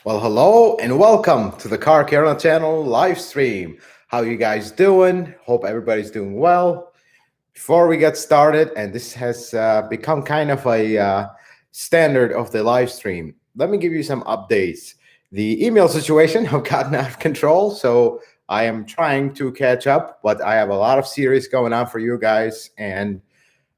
Well, hello and welcome to the Car Corolla channel live stream. How you guys doing? Hope everybody's doing well. Before we get started, and this has become kind of a standard of the live stream, let me give you some updates. The email situation have gotten out of control, so I am trying to catch up, but I have a lot of series going on for you guys, and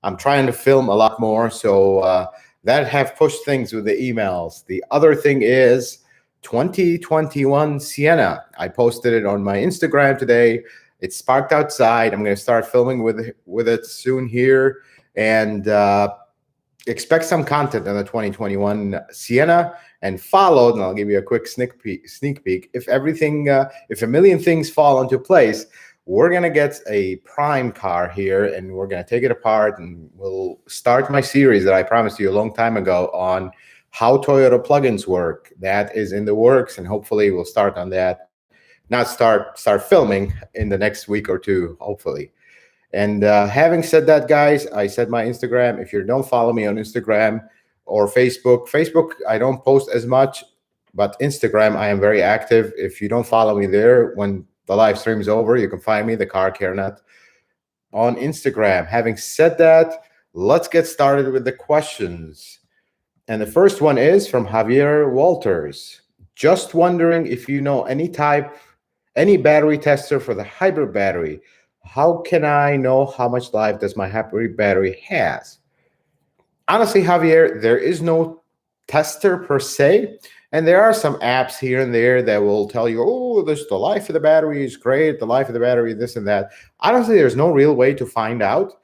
I'm trying to film a lot more, so that have pushed things with the emails. The other thing is 2021 Sienna. I posted it on my Instagram today. It's parked outside. I'm going to start filming with it soon here, and expect some content on the 2021 Sienna. And followed, and I'll give you a quick sneak peek. If everything, if a million things fall into place, we're going to get a Prime car here, and we're going to take it apart, and we'll start my series that I promised you a long time ago on how Toyota plugins work. That is in the works, and hopefully we'll start on that. Not start filming in the next week or two, hopefully. And having said that, guys, I said my Instagram. If you don't follow me on Instagram or Facebook, I don't post as much, but Instagram, I am very active. If you don't follow me there, when the live stream is over, you can find me, the Car CareNet, on Instagram. Having said that, let's get started with the questions. And the first one is from Javier Walters. Just wondering if you know any battery tester for the hybrid battery. How can I know how much life does my hybrid battery has? Honestly, Javier, there is no tester per se. And there are some apps here and there that will tell you, oh, the life of the battery is great, the life of the battery, this and that. Honestly, there's no real way to find out,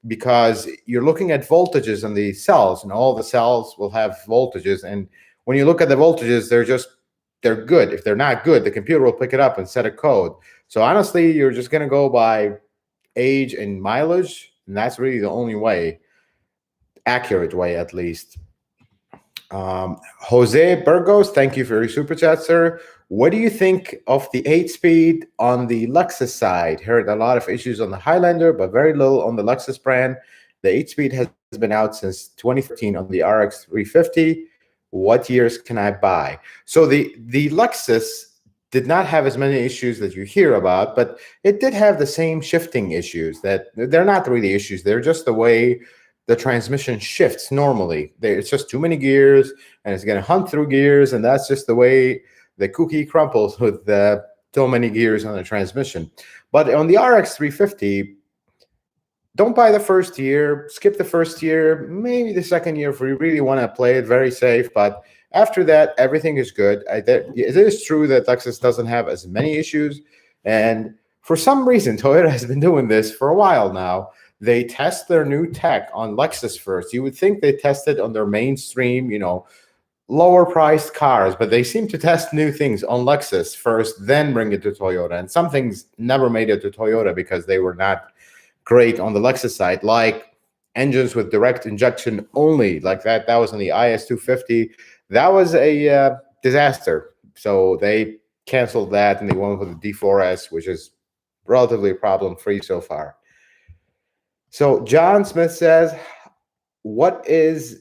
because you're looking at voltages on the cells, and all the cells will have voltages. And when you look at the voltages, they're good. If they're not good, the computer will pick it up and set a code. So honestly, you're just going to go by age and mileage, and that's really the only way, accurate way at least. Jose Burgos, thank you for your super chat, sir. What do you think of the 8-speed on the Lexus side? Heard a lot of issues on the Highlander, but very little on the Lexus brand. The 8-speed has been out since 2013 on the RX 350. What years can I buy? So the Lexus did not have as many issues that you hear about, but it did have the same shifting issues. That they're not really issues. They're just the way the transmission shifts normally. It's just too many gears, and it's going to hunt through gears, and that's just the way the cookie crumbles with so many gears on the transmission. But on the RX 350, don't buy the first year, skip the first year, maybe the second year if you really want to play it very safe. But after that, everything is good. It is true that Lexus doesn't have as many issues, and for some reason, Toyota has been doing this for a while now. They test their new tech on Lexus first. You would think they tested on their mainstream, lower priced cars, but they seem to test new things on Lexus first, then bring it to Toyota. And some things never made it to Toyota because they were not great on the Lexus side, like engines with direct injection only, like that. That was on the IS250. That was a disaster. So they canceled that, and they went with the D4S, which is relatively problem-free so far. So John Smith says, what is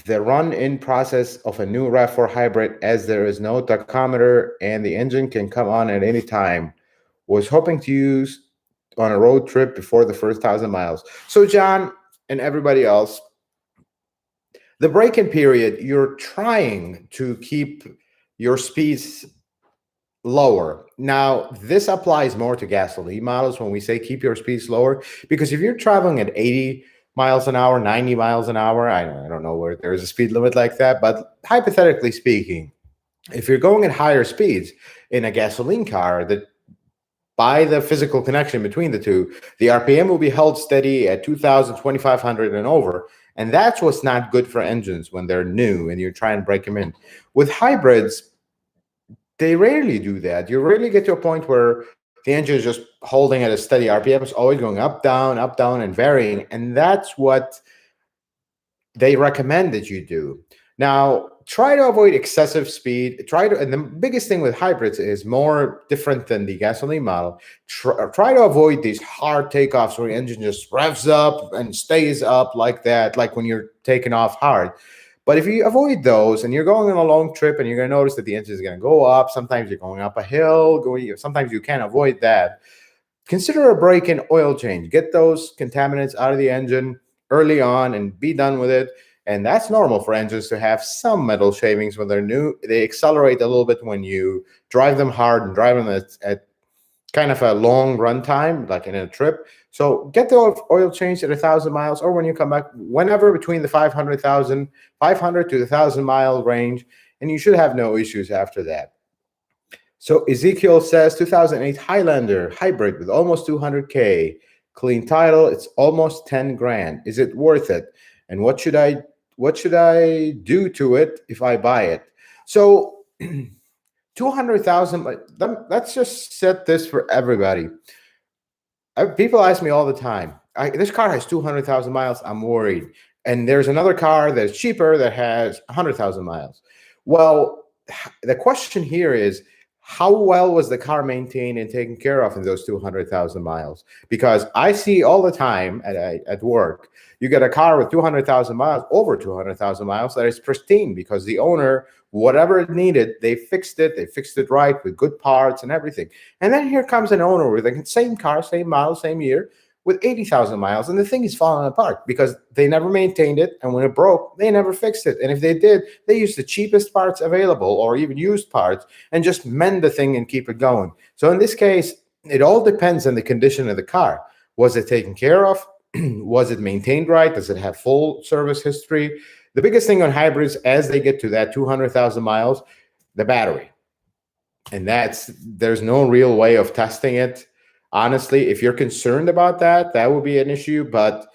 the run-in process of a new RAV4 hybrid, as there is no tachometer and the engine can come on at any time? Was hoping to use on a road trip before the first 1,000 miles. So John and everybody else, the break-in period, you're trying to keep your speeds lower. Now, this applies more to gasoline models when we say keep your speeds lower, because if you're traveling at 80 miles an hour, 90 miles an hour, I don't know where there's a speed limit like that, but hypothetically speaking, if you're going at higher speeds in a gasoline car, that by the physical connection between the two, the RPM will be held steady at 2,000, 2,500 and over. And that's what's not good for engines when they're new and you're trying to break them in. With hybrids, they rarely do that. You rarely get to a point where the engine is just holding at a steady RPM. It's always going up, down, and varying. And that's what they recommend that you do. Now, try to avoid excessive speed. And the biggest thing with hybrids is more different than the gasoline model. Try to avoid these hard takeoffs where the engine just revs up and stays up like that, like when you're taking off hard. But if you avoid those and you're going on a long trip and you're going to notice that the engine is going to go up, sometimes you're going up a hill, sometimes you can't avoid that. Consider a break in oil change. Get those contaminants out of the engine early on and be done with it. And that's normal for engines to have some metal shavings when they're new. They accelerate a little bit when you drive them hard and drive them at kind of a long run time, like in a trip. So get the oil changed at 1,000 miles, or when you come back, whenever between the 500 to the 1,000 mile range, and you should have no issues after that. So Ezekiel says 2008 Highlander hybrid with almost 200K, clean title. It's almost 10 grand. Is it worth it? And what should I do to it if I buy it? So 200,000. Let's just set this for everybody. People ask me all the time, this car has 200,000 miles. I'm worried. And there's another car that's cheaper that has 100,000 miles. Well, the question here is, how well was the car maintained and taken care of in those 200,000 miles? Because I see all the time at work, you get a car with 200,000 miles, over 200,000 miles, that is pristine because the owner, whatever it needed, they fixed it. They fixed it right with good parts and everything. And then here comes an owner with the same car, same model, same year, with 80,000 miles, and the thing is falling apart because they never maintained it, and when it broke, they never fixed it. And if they did, they used the cheapest parts available or even used parts and just mend the thing and keep it going. So in this case, it all depends on the condition of the car. Was it taken care of? Was it maintained right? Does it have full service history? The biggest thing on hybrids, as they get to that 200,000 miles, the battery. And there's no real way of testing it. Honestly, if you're concerned about that, that would be an issue. But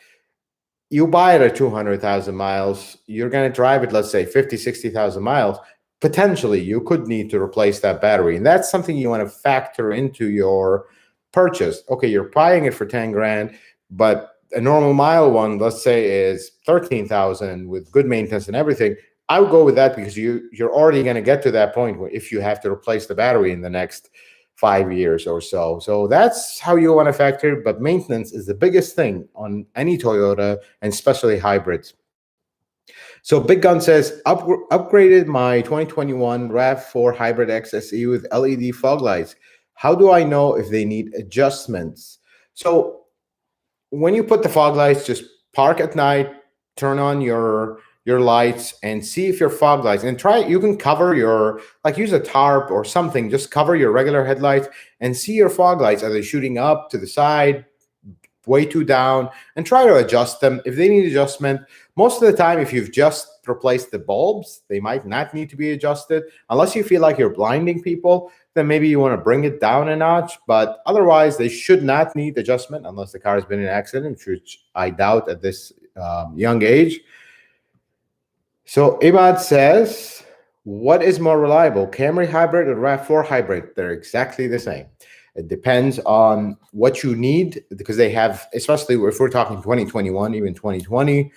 you buy it at 200,000 miles, you're going to drive it, let's say 50, 60,000 miles. Potentially, you could need to replace that battery. And that's something you want to factor into your purchase. Okay, you're buying it for 10 grand, but a normal mile one, let's say, is 13,000 with good maintenance and everything. I would go with that because you're already going to get to that point where if you have to replace the battery in the next 5 years or so. So that's how you want to factor it. But maintenance is the biggest thing on any Toyota, and especially hybrids. So Big Gun says, upgraded my 2021 RAV4 Hybrid XSE with LED fog lights. How do I know if they need adjustments? So when you put the fog lights, just park at night, turn on your lights and see if your fog lights, and you can cover use a tarp or something, just cover your regular headlights and see your fog lights. Are they shooting up, to the side, way too down, and try to adjust them. If they need adjustment, most of the time, if you've just replaced the bulbs, they might not need to be adjusted. Unless you feel like you're blinding people, then maybe you want to bring it down a notch. But otherwise, they should not need adjustment unless the car has been in an accident, which I doubt at this young age. So Imad says, what is more reliable, Camry hybrid or RAV4 hybrid? They're exactly the same. It depends on what you need, because they have, especially if we're talking 2021, even 2020,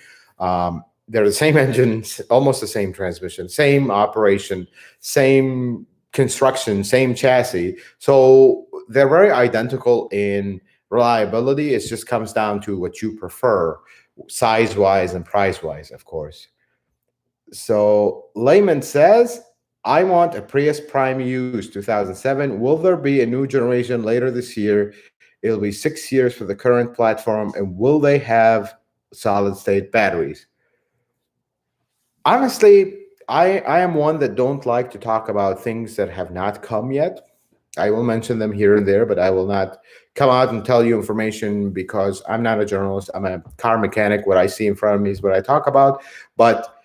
they're the same engines, almost the same transmission, same operation, same construction, same chassis. So they're very identical in reliability. It just comes down to what you prefer, size-wise and price-wise, of course. So Layman says, I want a Prius Prime used 2007. Will there be a new generation later this year? It'll be 6 years for the current platform. And will they have solid-state batteries? Honestly, I am one that don't like to talk about things that have not come yet. I will mention them here and there, but I will not come out and tell you information because I'm not a journalist. I'm a car mechanic. What I see in front of me is what I talk about. But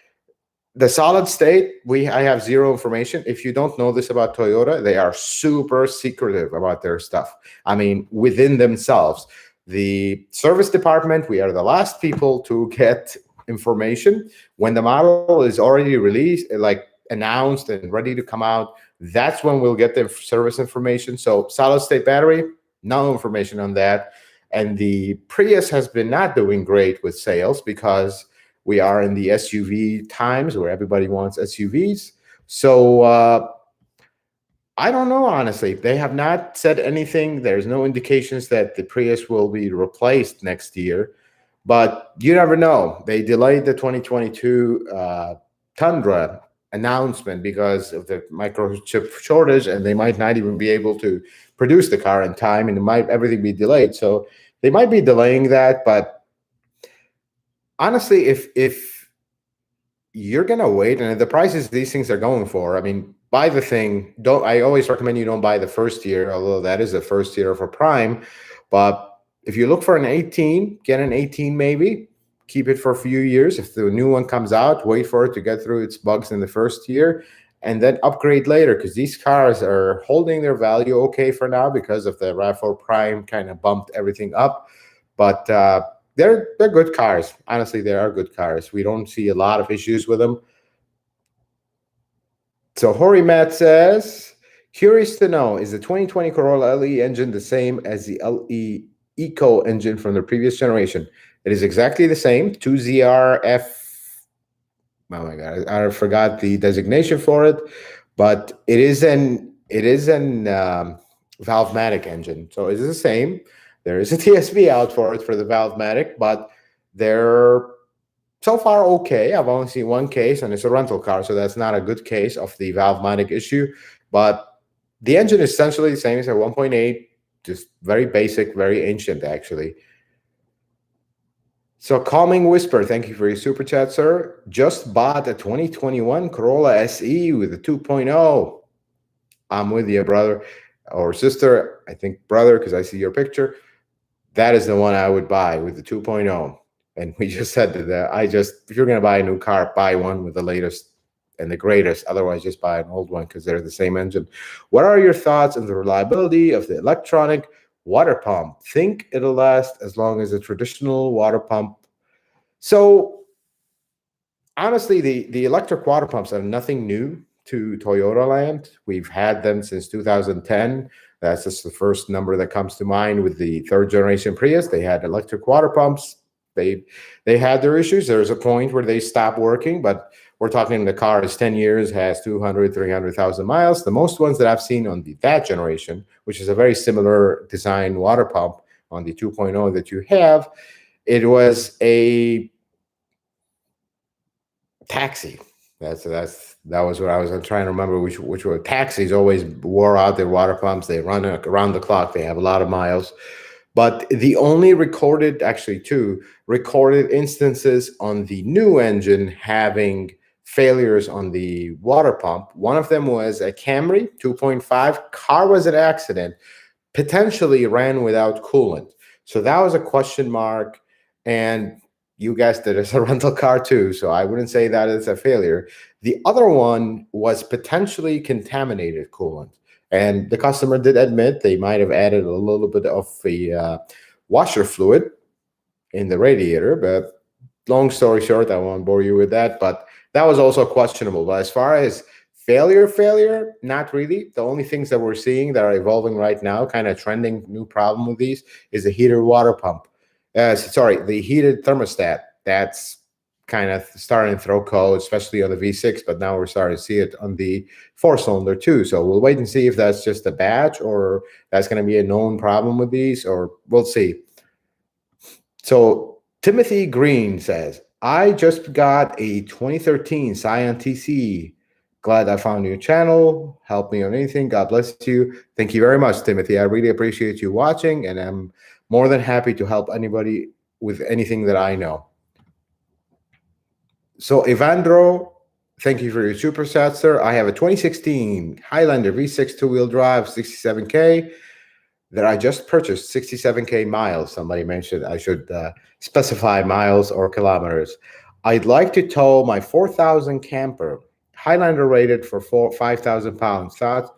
the solid state, I have zero information. If you don't know this about Toyota, they are super secretive about their stuff. I mean, within themselves. The service department, we are the last people to get information. When the model is already released, like announced and ready to come out, that's when we'll get the service information. So solid state battery, no information on that. And the Prius has been not doing great with sales because we are in the SUV times where everybody wants SUVs. So I don't know, honestly. They have not said anything. There's no indications that the Prius will be replaced next year. But you never know. They delayed the 2022 Tundra announcement because of the microchip shortage, and they might not even be able to produce the car in time, and it might everything be delayed. So they might be delaying that. But honestly, if you're gonna wait, and the prices these things are going for, I mean, buy the thing. Don't I always recommend you don't buy the first year, although that is the first year for Prime. But if you look for an 18, get an 18 maybe. Keep it for a few years. If the new one comes out, wait for it to get through its bugs in the first year, and then upgrade later, because these cars are holding their value okay for now because of the RAV4 Prime kind of bumped everything up. But they're good cars. Honestly, they are good cars. We don't see a lot of issues with them. So Hori Matt says, curious to know, is the 2020 Corolla LE engine the same as the LE Eco engine from the previous generation? It is exactly the same, 2ZRF. Oh my God, I forgot the designation for it, but it is an Valvematic engine. So it's the same. There is a TSV out for it for the Valvematic, but they're so far okay. I've only seen one case, and it's a rental car, so that's not a good case of the Valvematic issue. But the engine is essentially the same. It's a 1.8, just very basic, very ancient, actually. So Calming Whisper, thank you for your super chat, sir. Just bought a 2021 Corolla SE with a 2.0. I'm with you, brother or sister. I think brother, because I see your picture. That is the one I would buy with the 2.0. And we just said that if you're going to buy a new car, buy one with the latest and the greatest. Otherwise, just buy an old one because they're the same engine. What are your thoughts on the reliability of the electronic water pump? Think it'll last as long as a traditional water pump. So honestly, the electric water pumps are nothing new to Toyota land. We've had them since 2010. That's just the first number that comes to mind with the third generation Prius. They had electric water pumps. They had their issues. There's a point where they stopped working, but we're talking the car is 10 years, has 200, 300,000 miles. The most ones that I've seen on that generation, which is a very similar design water pump on the 2.0 that you have, it was a taxi. That was what I was trying to remember. Which were taxis always wore out their water pumps. They run around the clock. They have a lot of miles. But the only two recorded instances on the new engine having failures on the water pump. One of them was a Camry 2.5. Car was an accident, potentially ran without coolant. So that was a question mark. And you guessed it, it's a rental car too. So I wouldn't say that it's a failure. The other one was potentially contaminated coolant. And the customer did admit they might have added a little bit of the washer fluid in the radiator. But long story short, I won't bore you with that. But that was also questionable. But as far as failure, not really. The only things that we're seeing that are evolving right now, kind of trending new problem with these, is the heated water pump. The heated thermostat. That's kind of starting to throw code, especially on the V6, but now we're starting to see it on the 4-cylinder too. So we'll wait and see if that's just a batch or that's going to be a known problem with these, or we'll see. So Timothy Green says, I just got a 2013 Scion TC. Glad I found your channel. Help me on anything. God bless you. Thank you very much, Timothy. I really appreciate you watching, and I'm more than happy to help anybody with anything that I know. So Evandro, thank you for your super chat, sir. I have a 2016 Highlander V6 two-wheel drive, 67K, that I just purchased, 67K miles. Somebody mentioned I should specify miles or kilometers. I'd like to tow my 4,000 camper, Highlander rated for 5,000 pounds. Thoughts?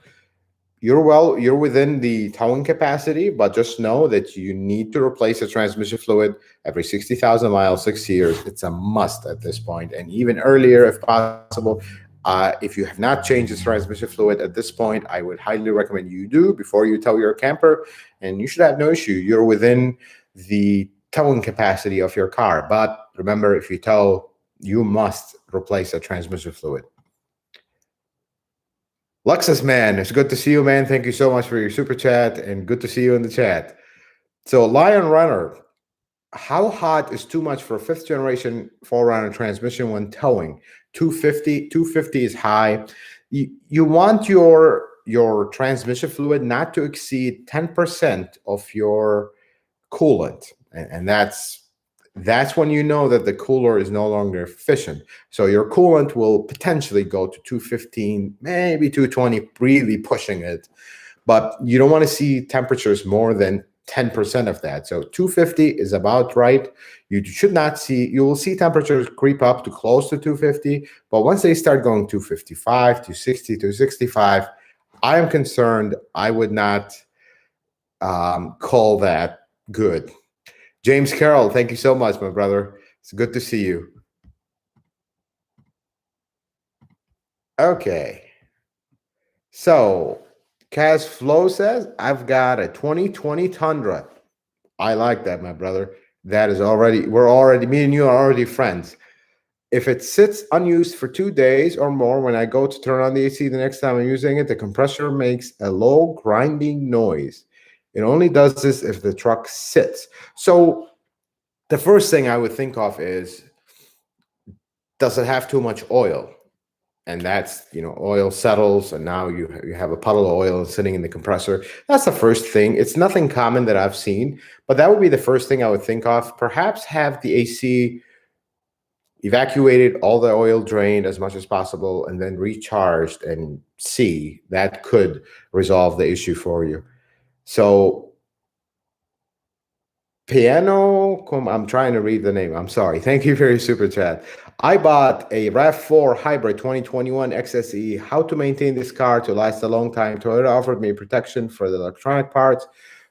You're within the towing capacity, but just know that you need to replace the transmission fluid every 60,000 miles, 6 years. It's a must at this point, and even earlier if possible. If you have not changed the transmission fluid at this point, I would highly recommend you do before you tow your camper, and you should have no issue. You're within the towing capacity of your car, but remember, if you tow, you must replace the transmission fluid. Lexus man, it's good to see you, man. Thank you so much for your super chat, and good to see you in the chat. So Lion Runner, how hot is too much for 5th generation 4Runner transmission when towing? 250. 250 is high. You want your transmission fluid not to exceed 10% of your coolant, and that's when you know that the cooler is no longer efficient. So your coolant will potentially go to 215, maybe 220, really pushing it. But you don't want to see temperatures more than 10% of that. So 250 is about right. You should not see, you will see temperatures creep up to close to 250, but once they start going 255, 260, 265, I am concerned. I would not call that good. James Carroll, thank you so much, my brother. It's good to see you. Okay. So, Kaz Flo says, I've got a 2020 Tundra. I like that, my brother. That is already, me and you are already friends. If it sits unused for 2 days or more, when I go to turn on the AC the next time I'm using it, the compressor makes a low grinding noise. It only does this if the truck sits. So the first thing I would think of is, does it have too much oil? And that's, oil settles, and now you have a puddle of oil sitting in the compressor. That's the first thing. It's nothing common that I've seen, but that would be the first thing I would think of. Perhaps have the AC evacuated, all the oil drained as much as possible, and then recharged, and see. That could resolve the issue for you. So Piano, I'm trying to read the name. I'm sorry. Thank you for your super chat. I bought a RAV4 Hybrid 2021 XSE. How to maintain this car to last a long time? Toyota offered me protection for the electronic parts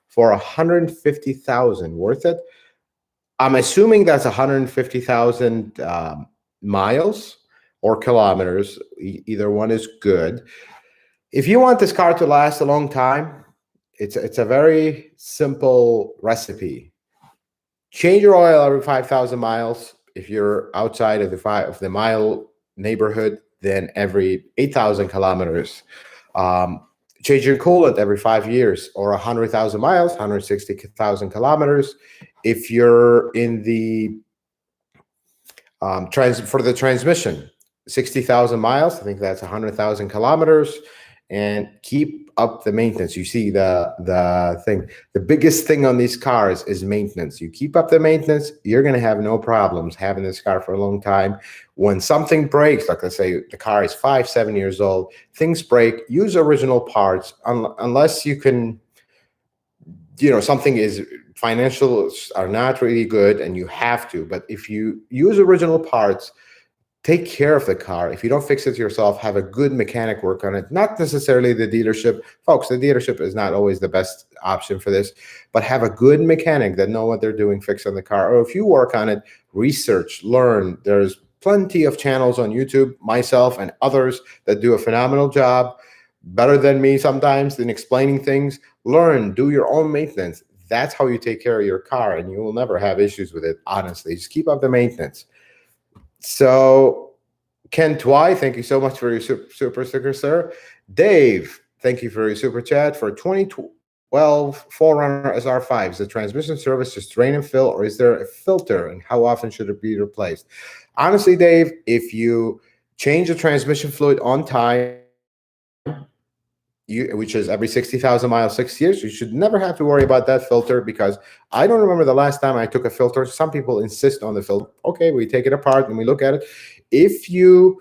for $150,000. Worth it? I'm assuming that's 150,000 miles or kilometers. Either one is good. If you want this car to last a long time, it's a very simple recipe. Change your oil every 5,000 miles. If you're outside of the mile neighborhood, then every 8,000 kilometers. Change your coolant every 5 years, or 100,000 miles, 160,000 kilometers. If you're in the for the transmission, 60,000 miles, I think that's 100,000 kilometers, and keep up the maintenance. You see the thing, the biggest thing on these cars is maintenance. You keep up the maintenance, you're going to have no problems having this car for a long time. When something breaks, like let's say the car is 5-7 years old, things break, use original parts, unless you can, something is, financials are not really good and you have to. But if you use original parts, take care of the car. If you don't fix it yourself, have a good mechanic work on it. Not necessarily the dealership. Folks, the dealership is not always the best option for this, but have a good mechanic that know what they're doing fixing the car. Or if you work on it, research, learn. There's plenty of channels on YouTube, myself and others, that do a phenomenal job, better than me sometimes, in explaining things. Learn, do your own maintenance. That's how you take care of your car, and you will never have issues with it, honestly. Just keep up the maintenance. So, Ken Twy, thank you so much for your super sticker, sir. Dave, thank you for your super chat. For 2012 4Runner SR5, is the transmission service just drain and fill, or is there a filter, and how often should it be replaced? Honestly, Dave, if you change the transmission fluid on time, which is every 60,000 miles, 6 years, you should never have to worry about that filter, because I don't remember the last time I took a filter. Some people insist on the filter. Okay, we take it apart and we look at it. If you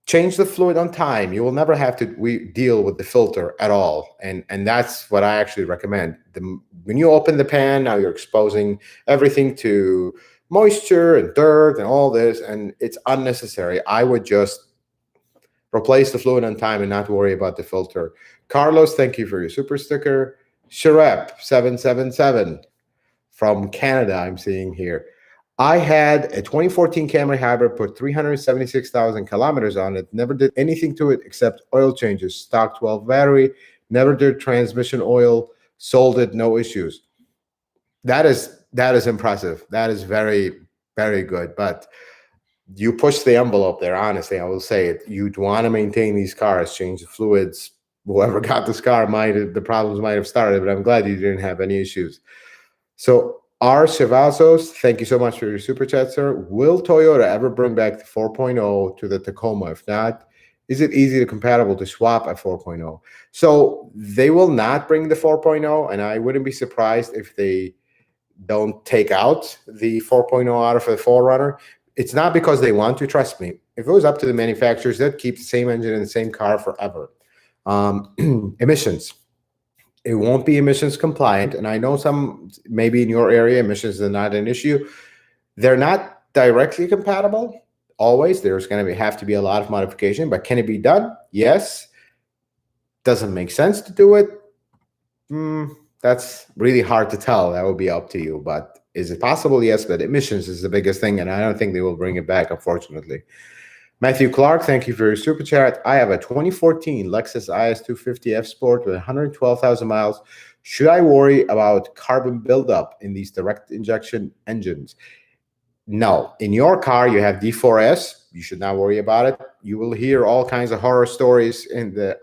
change the fluid on time, you will never have to deal with the filter at all. And that's what I actually recommend. When you open the pan, now you're exposing everything to moisture and dirt and all this, and it's unnecessary. I would just replace the fluid on time and not worry about the filter. Carlos, thank you for your super sticker. Sharep777 from Canada, I'm seeing here. I had a 2014 Camry Hybrid, put 376,000 kilometers on it, never did anything to it except oil changes, stock 12 battery, never did transmission oil, sold it, no issues. That is impressive. That is very, very good. But you push the envelope there, honestly. I will say it. You'd want to maintain these cars, change the fluids. Whoever got this car, the problems might have started, but I'm glad you didn't have any issues. So R. Chavazos, thank you so much for your super chat, sir. Will Toyota ever bring back the 4.0 to the Tacoma? If not, is it easy to compatible to swap a 4.0? So they will not bring the 4.0, and I wouldn't be surprised if they don't take out the 4.0 out of the 4Runner. It's not because they want to, trust me. If it was up to the manufacturers, they'd keep the same engine in the same car forever. Emissions. It won't be emissions compliant. And I know some, maybe in your area, emissions are not an issue. They're not directly compatible. Always, there's going to have to be a lot of modification, but can it be done? Yes. Doesn't make sense to do it. That's really hard to tell. That would be up to you. But is it possible? Yes, but emissions is the biggest thing, and I don't think they will bring it back, unfortunately. Matthew Clark, thank you for your super chat. I have a 2014 Lexus IS250F Sport with 112,000 miles. Should I worry about carbon buildup in these direct injection engines? No. In your car, you have D4S. You should not worry about it. You will hear all kinds of horror stories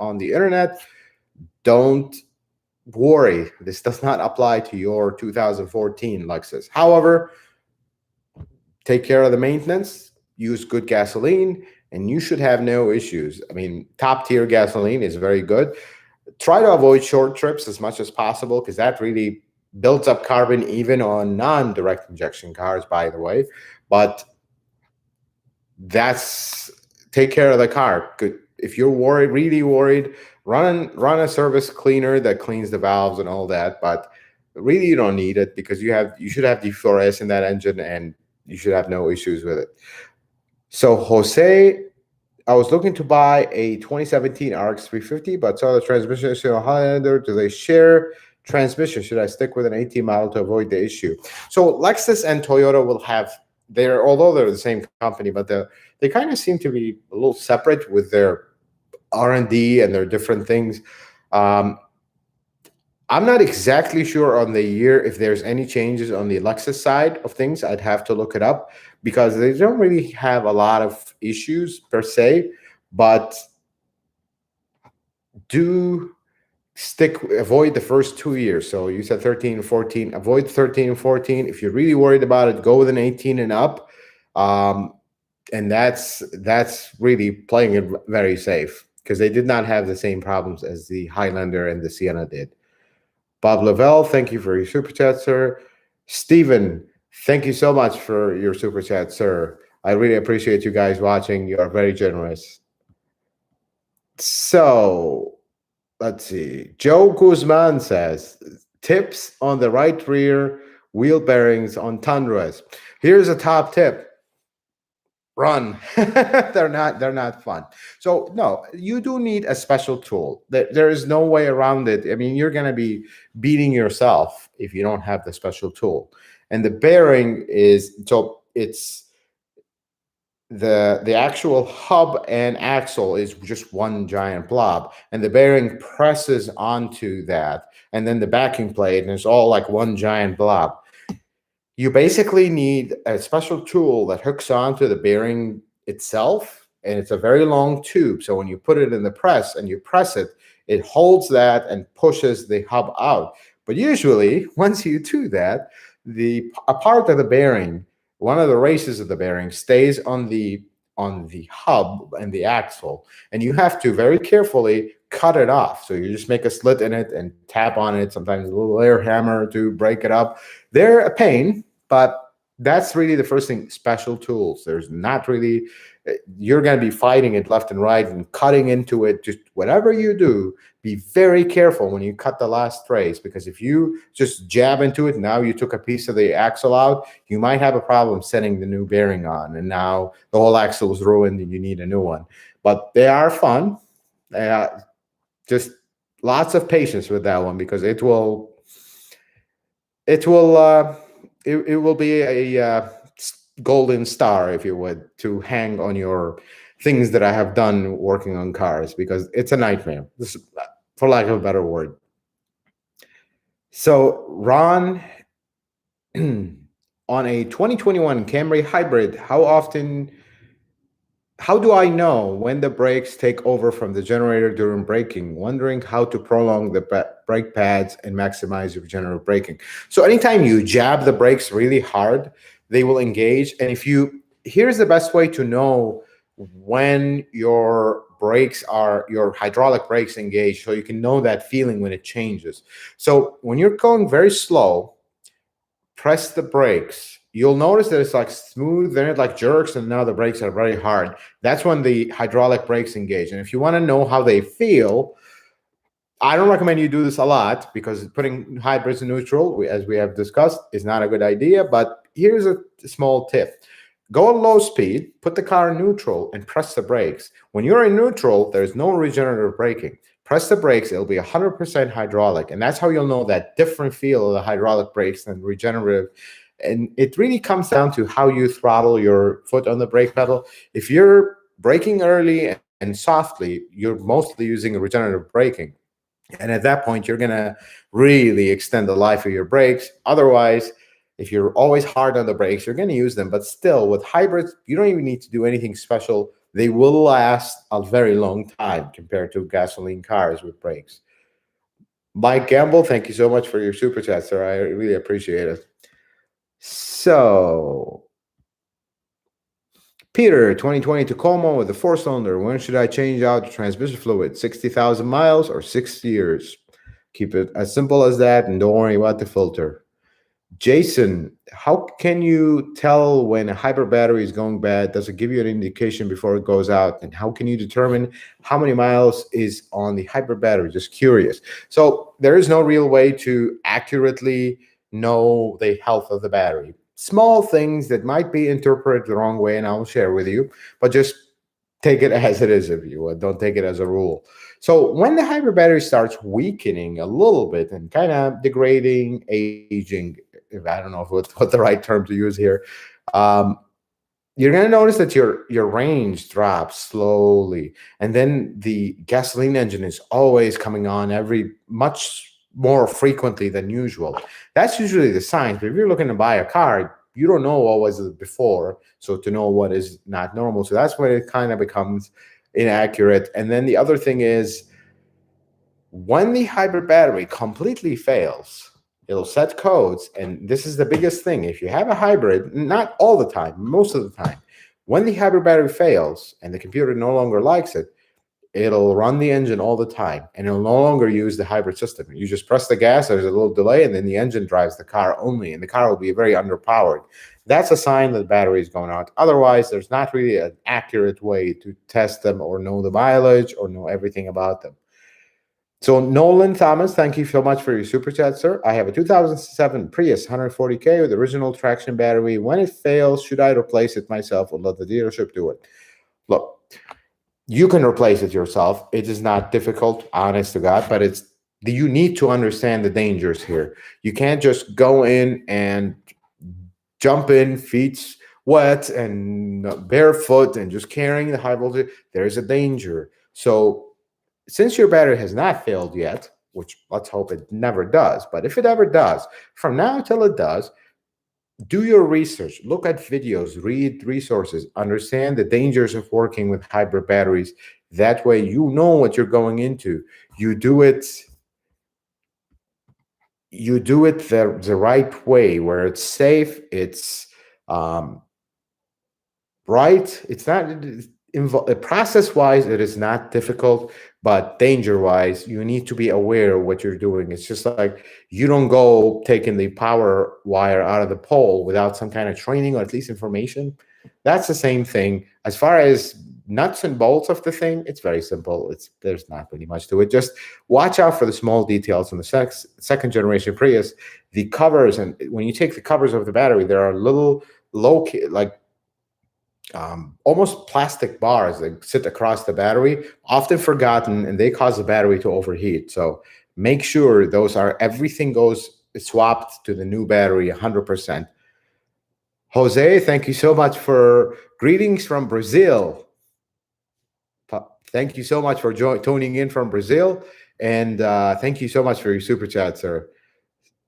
on the internet. Don't worry. This does not apply to your 2014 Lexus. However, take care of the maintenance, use good gasoline, and you should have no issues. I mean, top tier gasoline is very good. Try to avoid short trips as much as possible, because that really builds up carbon even on non-direct injection cars, by the way. But take care of the car. Good. If you're worried, really worried, run a service cleaner that cleans the valves and all that. But really, you don't need it, because you should have D4S in that engine, and you should have no issues with it. So Jose, I was looking to buy a 2017 RX 350, but saw the transmission issue on Highlander. Do they share transmission? Should I stick with an 18 model to avoid the issue? So Lexus and Toyota will have although they're the same company, but they kind of seem to be a little separate with their R&D and their different things. I'm not exactly sure on the year if there's any changes on the Lexus side of things. I'd have to look it up, because they don't really have a lot of issues per se, but avoid the first 2 years. So you said 13 and 14, avoid 13 and 14. If you're really worried about it, go with an 18 and up. And that's really playing it very safe, because they did not have the same problems as the Highlander and the Sienna did. Bob Lavelle, thank you for your super chat, sir. Steven, thank you so much for your super chat, sir. I really appreciate you guys watching. You are very generous. So, let's see. Joe Guzman says, tips on the right rear wheel bearings on Tundras. Here's a top tip. Run. They're not fun. So no, you do need a special tool. There is no way around it. I mean, you're going to be beating yourself if you don't have the special tool. And the bearing it's the actual hub and axle is just one giant blob, and the bearing presses onto that, and then the backing plate, and it's all like one giant blob. You basically need a special tool that hooks onto the bearing itself, and it's a very long tube. So when you put it in the press and you press it, it holds that and pushes the hub out. But usually, once you do that, a part of the bearing, one of the races of the bearing, stays on the hub and the axle, and you have to very carefully cut it off. So you just make a slit in it and tap on it, sometimes a little air hammer to break it up. They're a pain, but that's really the first thing, special tools. There's not really, you're going to be fighting it left and right and cutting into it. Just whatever you do, be very careful when you cut the last trace, because if you just jab into it, now you took a piece of the axle out, you might have a problem setting the new bearing on, and now the whole axle is ruined and you need a new one. But they are fun. Just lots of patience with that one, because it will be a golden star, if you would, to hang on your things that I have done working on cars, because it's a nightmare, for lack of a better word. So Ron, on a 2021 Camry hybrid, how often How do I know when the brakes take over from the generator during braking? Wondering how to prolong the brake pads and maximize your regenerative braking. So anytime you jab the brakes really hard, they will engage. And here's the best way to know when your hydraulic brakes engage, so you can know that feeling when it changes. So when you're going very slow, press the brakes. You'll notice that it's like smooth, then it like jerks, and now the brakes are very hard. That's when the hydraulic brakes engage. And if you want to know how they feel, I don't recommend you do this a lot because putting hybrids in neutral, as we have discussed, is not a good idea. But here's a small tip. Go at low speed, put the car in neutral, and press the brakes. When you're in neutral, there's no regenerative braking. Press the brakes, it'll be 100% hydraulic. And that's how you'll know that different feel of the hydraulic brakes than regenerative. And it really comes down to how you throttle your foot on the brake pedal. If you're braking early and softly, you're mostly using regenerative braking. And at that point, you're going to really extend the life of your brakes. Otherwise, if you're always hard on the brakes, you're going to use them. But still, with hybrids, you don't even need to do anything special. They will last a very long time compared to gasoline cars with brakes. Mike Gamble, thank you so much for your super chat, sir. I really appreciate it. So, Peter, 2020 Tacoma with a 4-cylinder. When should I change out the transmission fluid? 60,000 miles or 6 years? Keep it as simple as that, and don't worry about the filter. Jason, how can you tell when a hybrid battery is going bad? Does it give you an indication before it goes out? And how can you determine how many miles is on the hybrid battery? Just curious. So there is no real way to accurately know the health of the battery. Small things that might be interpreted the wrong way, and I'll share with you, but just take it as it is if you would. Don't take it as a rule. So when the hybrid battery starts weakening a little bit and kind of degrading, aging, if I don't know what the right term to use here, you're going to notice that your range drops slowly, and then the gasoline engine is always coming on much more frequently than usual. That's usually the signs. But if you're looking to buy a car, you don't know what was it before, so to know what is not normal. So that's when it kind of becomes inaccurate. And then the other thing is, when the hybrid battery completely fails, it'll set codes, and this is the biggest thing. If you have a hybrid, not all the time, most of the time, when the hybrid battery fails and the computer no longer likes it, it'll run the engine all the time, and it'll no longer use the hybrid system. You just press the gas, there's a little delay, and then the engine drives the car only, and the car will be very underpowered. That's a sign that the battery is going out. Otherwise, there's not really an accurate way to test them or know the mileage or know everything about them. So Nolan Thomas, thank you so much for your super chat, sir. I have a 2007 Prius 140K with original traction battery. When it fails, should I replace it myself or let the dealership do it? Look, you can replace it yourself. It is not difficult, honest to God, but you need to understand the dangers here. You can't just go in and jump in, feet wet and barefoot and just carrying the high voltage. There's a danger. So since your battery has not failed yet, which let's hope it never does, but if it ever does, from now till it does, do your research, look at videos, read resources, understand the dangers of working with hybrid batteries. That way you know what you're going into. You do it the right way, where it's safe, it's right. It's not process-wise, it is not difficult, but danger-wise, you need to be aware of what you're doing. It's just like you don't go taking the power wire out of the pole without some kind of training or at least information. That's the same thing. As far as nuts and bolts of the thing, it's very simple. There's not really much to it. Just watch out for the small details. On the second generation Prius, the covers, and when you take the covers of the battery, there are little almost plastic bars that sit across the battery, often forgotten, and they cause the battery to overheat. So make sure everything goes swapped to the new battery 100%. Jose, thank you so much for greetings from Brazil. Thank you so much for tuning in from Brazil, and thank you so much for your super chat, sir.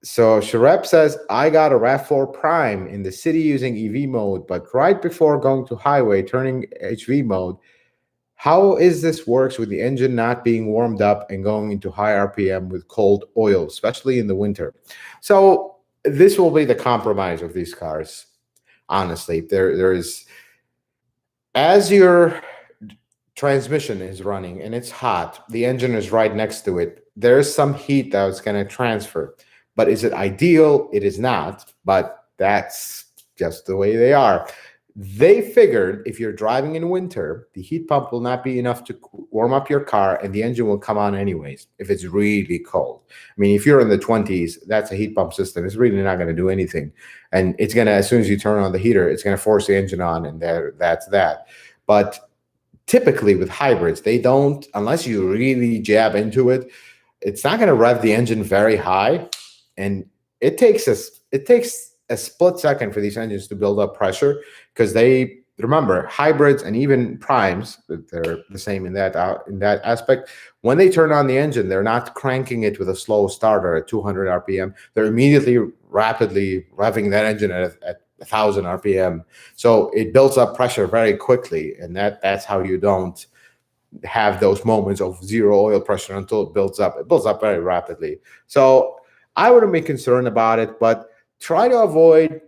So Sharep says, I got a RAV4 Prime in the city using EV mode, but right before going to highway, turning HV mode, how is this works with the engine not being warmed up and going into high RPM with cold oil, especially in the winter? So this will be the compromise of these cars. Honestly, there is, as your transmission is running and it's hot, the engine is right next to it, there's some heat that's going to transfer. But is it ideal? It is not, but that's just the way they are. They figured if you're driving in winter, the heat pump will not be enough to warm up your car and the engine will come on anyways if it's really cold. I mean, if you're in the 20s, that's a heat pump system. It's really not going to do anything. And it's going to, as soon as you turn on the heater, it's going to force the engine on, and that's that. But typically with hybrids, they don't, unless you really jab into it, it's not going to rev the engine very high. And it takes a split second for these engines to build up pressure, because they, remember, hybrids and even primes, they're the same in that aspect. When they turn on the engine, they're not cranking it with a slow starter at 200 RPM. They're immediately rapidly revving that engine at 1,000 RPM. So it builds up pressure very quickly, and that's how you don't have those moments of zero oil pressure until it builds up. It builds up very rapidly. So I wouldn't be concerned about it, but try to avoid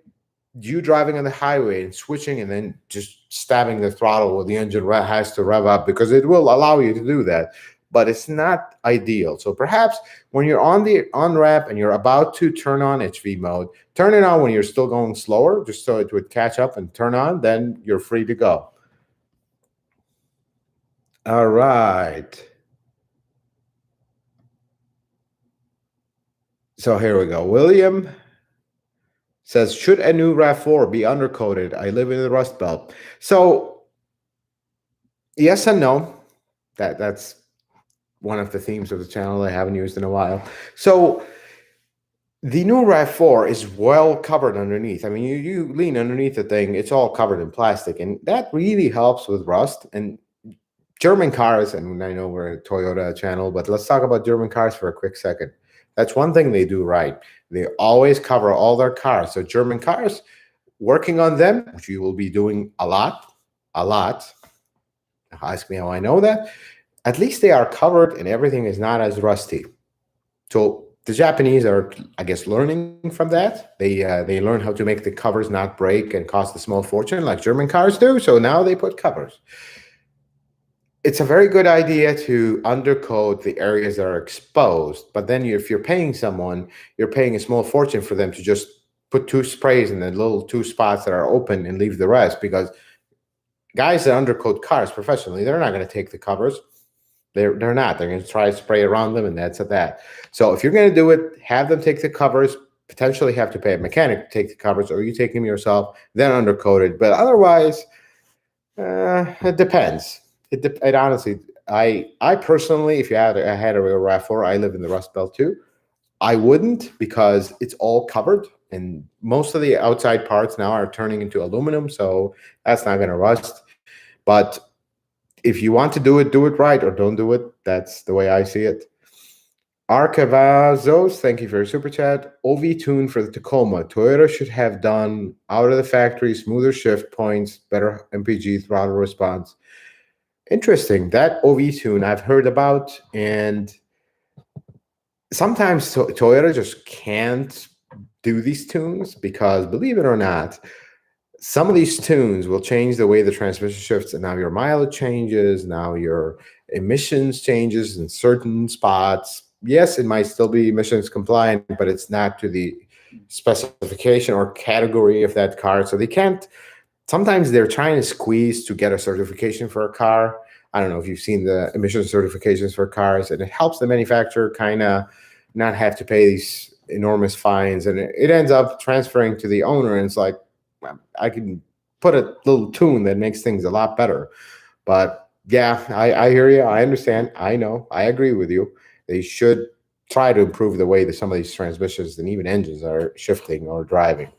you driving on the highway and switching and then just stabbing the throttle where the engine has to rev up, because it will allow you to do that, but it's not ideal. So perhaps when you're on the on-ramp and you're about to turn on HV mode, turn it on when you're still going slower, just so it would catch up and turn on, then you're free to go. All right. So here we go. William says, should a new RAV4 be undercoated? I live in the Rust Belt. So yes and no. That's one of the themes of the channel I haven't used in a while. So the new RAV4 is well covered underneath. I mean, you lean underneath the thing, it's all covered in plastic, and that really helps with rust. And German cars, and I know we're a Toyota channel, but let's talk about German cars for a quick second. That's one thing they do right. They always cover all their cars. So German cars, working on them, which you will be doing a lot. Ask me how I know that. At least they are covered and everything is not as rusty. So the Japanese are, I guess, learning from that. They learn how to make the covers not break and cost a small fortune like German cars do. So now they put covers. It's a very good idea to undercoat the areas that are exposed, but then if you're paying someone, you're paying a small fortune for them to just put 2 sprays in the little 2 spots that are open and leave the rest, because guys that undercoat cars professionally, they're not going to take the covers. They're not. They're going to try to spray around them, and that's at that. So if you're going to do it, have them take the covers, potentially have to pay a mechanic to take the covers, or you take them yourself, then undercoat it. But otherwise, it depends. It honestly, I personally, if I had a real RAV4, I live in the Rust Belt too, I wouldn't, because it's all covered and most of the outside parts now are turning into aluminum, so that's not going to rust. But if you want to do it right, or don't do it. That's the way I see it. Arcavazos, thank you for your super chat. OV tune for the Tacoma. Toyota should have done out of the factory, smoother shift points, better MPG throttle response. Interesting. That OV tune I've heard about, and sometimes Toyota just can't do these tunes because, believe it or not, some of these tunes will change the way the transmission shifts, and now your mileage changes, now your emissions changes in certain spots. Yes, it might still be emissions compliant, but it's not to the specification or category of that car. So they can't. Sometimes they're trying to squeeze to get a certification for a car. I don't know if you've seen the emission certifications for cars, and it helps the manufacturer kind of not have to pay these enormous fines, and it ends up transferring to the owner, and it's like, I can put a little tune that makes things a lot better. But yeah, I hear you. I understand. I know. I agree with you. They should try to improve the way that some of these transmissions and even engines are shifting or driving.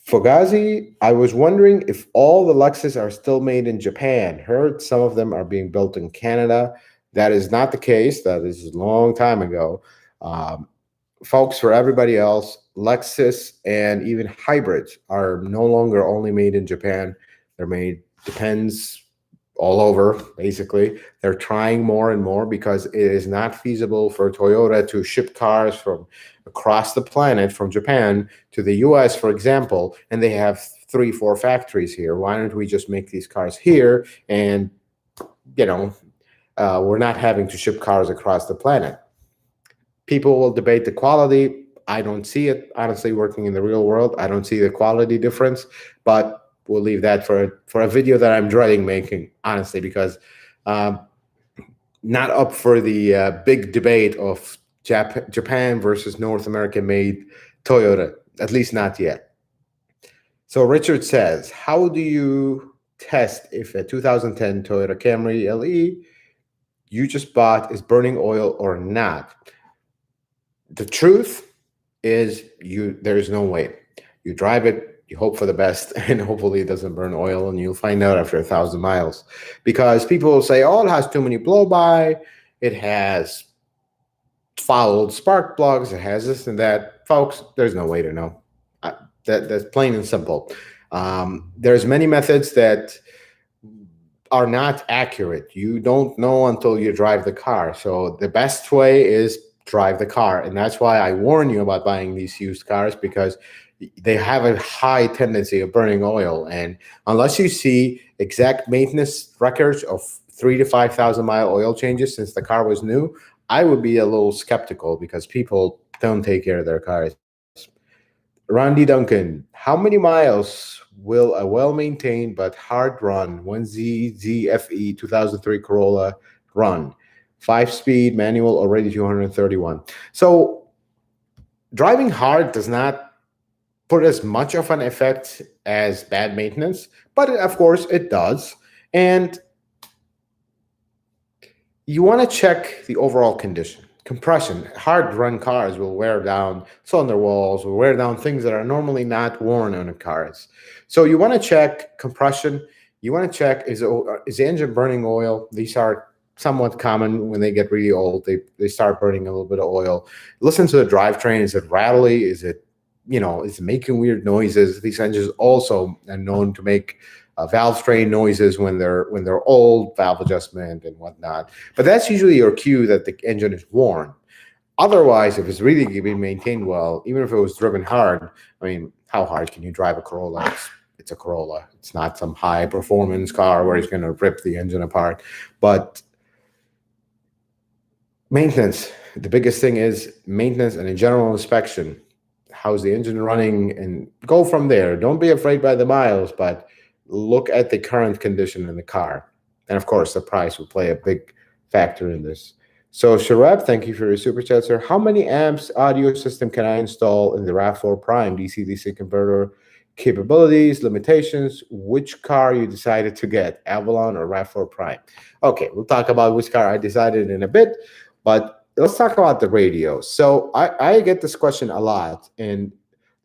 Fugazi, I was wondering if all the Lexus are still made in Japan. Heard some of them are being built in Canada. That is not the case. That is a long time ago. folks, for everybody else, Lexus and even hybrids are no longer only made in Japan. They're made, depends, all over, basically. They're trying more and more because it is not feasible for Toyota to ship cars from across the planet, from Japan to the US, for example, and they have 3, 4 factories here. Why don't we just make these cars here, and you know, we're not having to ship cars across the planet? People will debate the quality. I don't see it, honestly. Working in the real world, I don't see the quality difference, but we'll leave that for a video that I'm dreading making, honestly, because um, not up for the big debate of Japan versus North American made Toyota, at least not yet. So Richard says, how do you test if a 2010 Toyota Camry LE you just bought is burning oil or not? The truth is, there's no way. You drive it, you hope for the best, and hopefully it doesn't burn oil, and you'll find out after 1,000 miles. Because people will say, oh, it has too many blow-by, it has fouled spark plugs, it has this and that. Folks, there's no way to know. That's plain and simple. There's many methods that are not accurate. You don't know until you drive the car. So the best way is drive the car. And that's why I warn you about buying these used cars, because they have a high tendency of burning oil. And unless you see exact maintenance records of 3 to 5,000 mile oil changes since the car was new, I would be a little skeptical, because people don't take care of their cars. Randy Duncan, how many miles will a well-maintained but hard-run 1ZZFE 2003 Corolla run? 5-speed manual, already 231. So driving hard does not put as much of an effect as bad maintenance, but of course it does. And you want to check the overall condition. Compression, hard run cars will wear down cylinder walls, will wear down things that are normally not worn on cars. So you want to check compression. You want to check, is the engine burning oil? These are somewhat common when they get really old. They start burning a little bit of oil. Listen to the drivetrain. Is it rattly? Is it, is it making weird noises? These engines also are known to make valve strain noises when they're old, valve adjustment and whatnot. But that's usually your cue that the engine is worn. Otherwise, if it's really being maintained well, even if it was driven hard, I mean, how hard can you drive a Corolla? It's a Corolla. It's not some high performance car where it's going to rip the engine apart. But maintenance, the biggest thing is maintenance and a general inspection. How's the engine running? And go from there. Don't be afraid by the miles, but look at the current condition in the car. And of course, the price will play a big factor in this. So Sharab, thank you for your super chat, sir. How many amps audio system can I install in the RAV4 Prime DC-DC converter? Capabilities, limitations, which car you decided to get, Avalon or RAV4 Prime? Okay, we'll talk about which car I decided in a bit, but let's talk about the radio. So I get this question a lot, and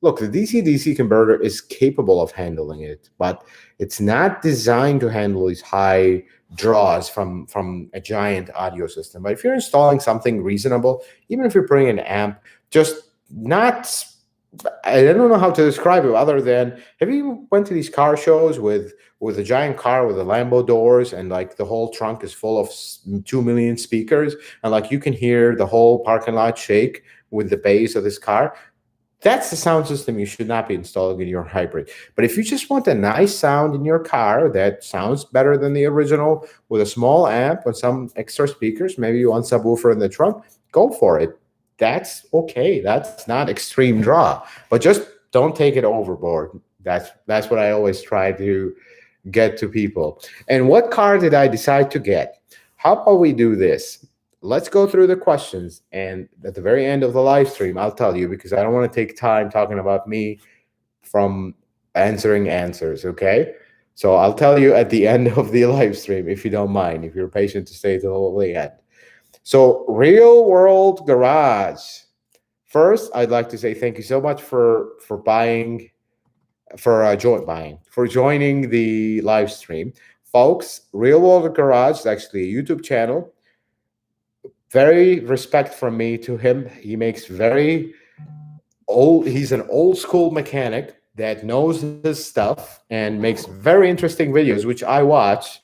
look, the DC-DC converter is capable of handling it, but it's not designed to handle these high draws from a giant audio system. But if you're installing something reasonable, even if you're putting an amp, just not, I don't know how to describe it other than, have you went to these car shows with a giant car with the Lambo doors, and like the whole trunk is full of 2 million speakers, and like you can hear the whole parking lot shake with the bass of this car? That's the sound system you should not be installing in your hybrid. But if you just want a nice sound in your car that sounds better than the original, with a small amp and some extra speakers, maybe one subwoofer in the trunk, go for it. That's okay. That's not extreme draw, but just don't take it overboard. That's what I always try to get to people. And what car did I decide to get? How about we do this? Let's go through the questions, and at the very end of the live stream, I'll tell you, because I don't want to take time talking about me from answering answers, okay? So I'll tell you at the end of the live stream, if you don't mind, if you're patient to stay till the end. So Real World Garage. First, I'd like to say thank you so much for buying, for joining the live stream. Folks, Real World Garage is actually a YouTube channel very respect from me to him. He makes very old. He's an old school mechanic that knows his stuff and makes very interesting videos, which I watch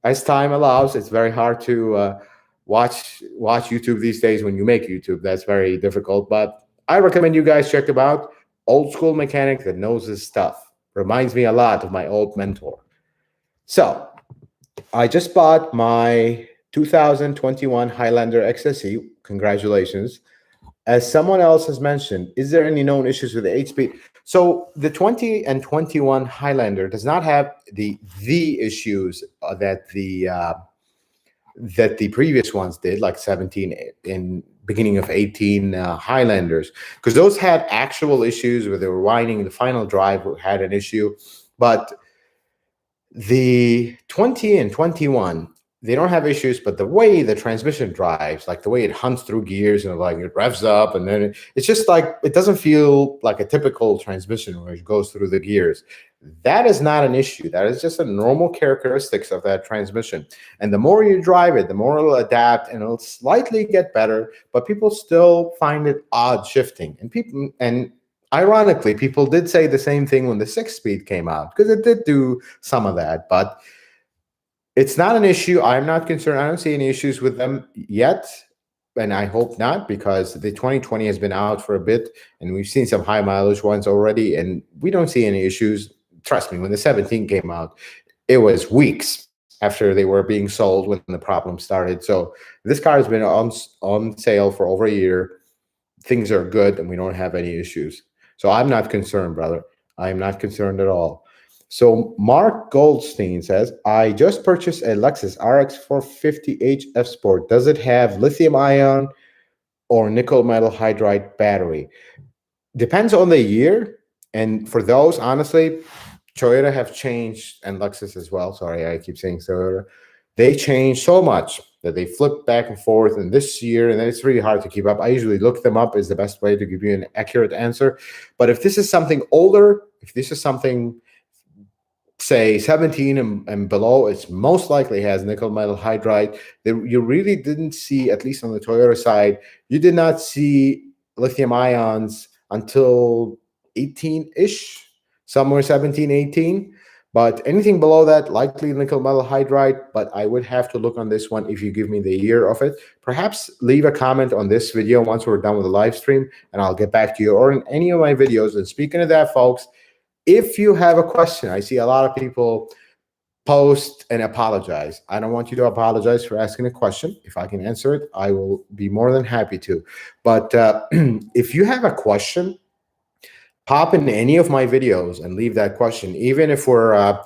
as time allows. It's very hard to watch YouTube these days when you make YouTube. That's very difficult. But I recommend you guys check him out. Old school mechanic that knows his stuff. Reminds me a lot of my old mentor. So I just bought my 2021 Highlander XSE. Congratulations. As someone else has mentioned, is there any known issues with the 8-speed? So the 20 and 21 Highlander does not have the issues that the previous ones did, like 17 in beginning of 18 Highlanders, because those had actual issues where they were whining. The final drive had an issue, but the 20 and 21, they don't have issues, but the way the transmission drives, like the way it hunts through gears and like it revs up, and then it's just like, it doesn't feel like a typical transmission where it goes through the gears. That is not an issue. That is just a normal characteristics of that transmission. And the more you drive it, the more it'll adapt and it'll slightly get better, but people still find it odd shifting. And ironically, people did say the same thing when the 6-speed came out, because it did do some of that, but it's not an issue. I'm not concerned. I don't see any issues with them yet, and I hope not, because the 2020 has been out for a bit, and we've seen some high mileage ones already, and we don't see any issues. Trust me, when the 17 came out, it was weeks after they were being sold when the problem started. So this car has been on sale for over a year. Things are good, and we don't have any issues. So I'm not concerned, brother. I'm not concerned at all. So Mark Goldstein says, I just purchased a Lexus RX 450h F Sport. Does it have lithium ion or nickel metal hydride battery? Depends on the year. And for those, honestly, Toyota have changed, and Lexus as well. Sorry, I keep saying Toyota. They changed so much that they flip back and forth. And this year, and then it's really hard to keep up. I usually look them up is the best way to give you an accurate answer. But if this is something older, if this is something, say 17 and below, it's most likely has nickel metal hydride. You really didn't see, at least on the Toyota side, you did not see lithium ions until 18-ish, somewhere 17, 18. But anything below that, likely nickel metal hydride. But I would have to look on this one if you give me the year of it. Perhaps leave a comment on this video once we're done with the live stream, and I'll get back to you, or in any of my videos. And speaking of that, folks, if you have a question, I see a lot of people post and apologize. I don't want you to apologize for asking a question. If I can answer it, I will be more than happy to. But if you have a question, pop in any of my videos and leave that question. Even if we're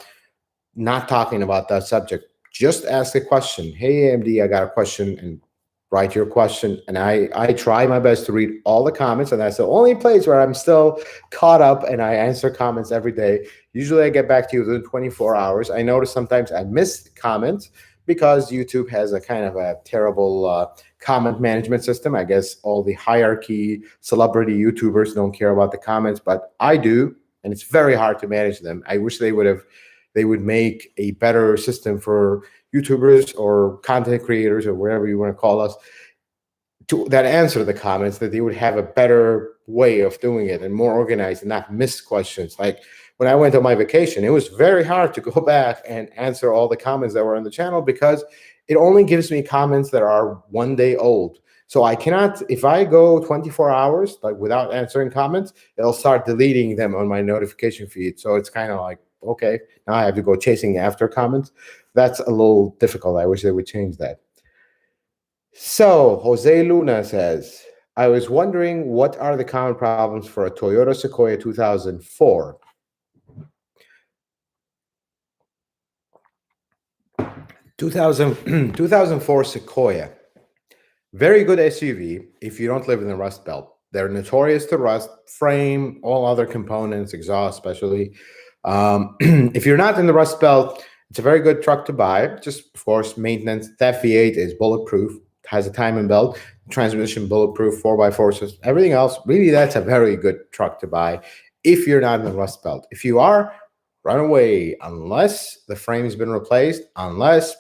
not talking about that subject, just ask a question. Hey, AMD, I got a question, and write your question. And I try my best to read all the comments, and that's the only place where I'm still caught up, and I answer comments every day. Usually I get back to you within 24 hours. I notice sometimes I miss comments because YouTube has a kind of a terrible comment management system. I guess all the hierarchy celebrity YouTubers don't care about the comments, but I do, and it's very hard to manage them. I wish they would make a better system for YouTubers or content creators or whatever you want to call us that answer the comments, that they would have a better way of doing it and more organized and not miss questions. Like when I went on my vacation, it was very hard to go back and answer all the comments that were on the channel because it only gives me comments that are 1 day old. So I cannot, if I go 24 hours like without answering comments, it'll start deleting them on my notification feed. So it's kind of like, okay, now I have to go chasing after comments. That's a little difficult. I wish they would change that. So Jose Luna says, I was wondering what are the common problems for a Toyota Sequoia 2004? 2004 Sequoia. Very good SUV if you don't live in the Rust Belt. They're notorious to rust, frame, all other components, exhaust especially. If you're not in the Rust Belt, it's a very good truck to buy. Just, of course, maintenance. That V8 is bulletproof, has a timing belt, transmission bulletproof, 4x4 system. Everything else, really, that's a very good truck to buy if you're not in the Rust Belt. If you are, run away, unless the frame's been replaced, unless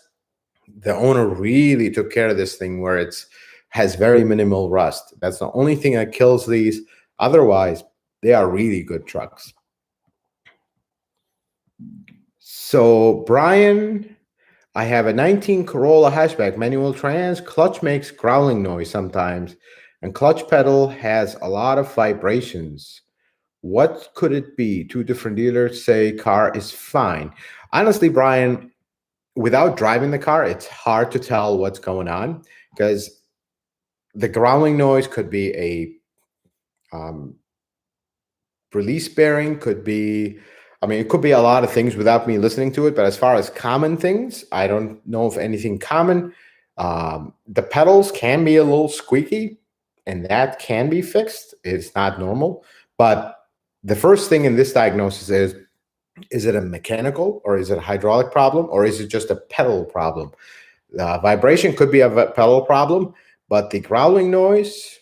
the owner really took care of this thing where it's has very minimal rust. That's the only thing that kills these. Otherwise, they are really good trucks. So, Brian, I have a 19 Corolla hatchback, manual trans. Clutch makes growling noise sometimes, and clutch pedal has a lot of vibrations. What could it be? Two different dealers say car is fine. Honestly, Brian, without driving the car, it's hard to tell what's going on, because the growling noise could be a release bearing, could be, I mean, it could be a lot of things without me listening to it. But as far as common things, I don't know of anything common. The pedals can be a little squeaky, and that can be fixed. It's not normal. But the first thing in this diagnosis is it a mechanical, or is it a hydraulic problem, or is it just a pedal problem? Vibration could be a pedal problem, but the growling noise,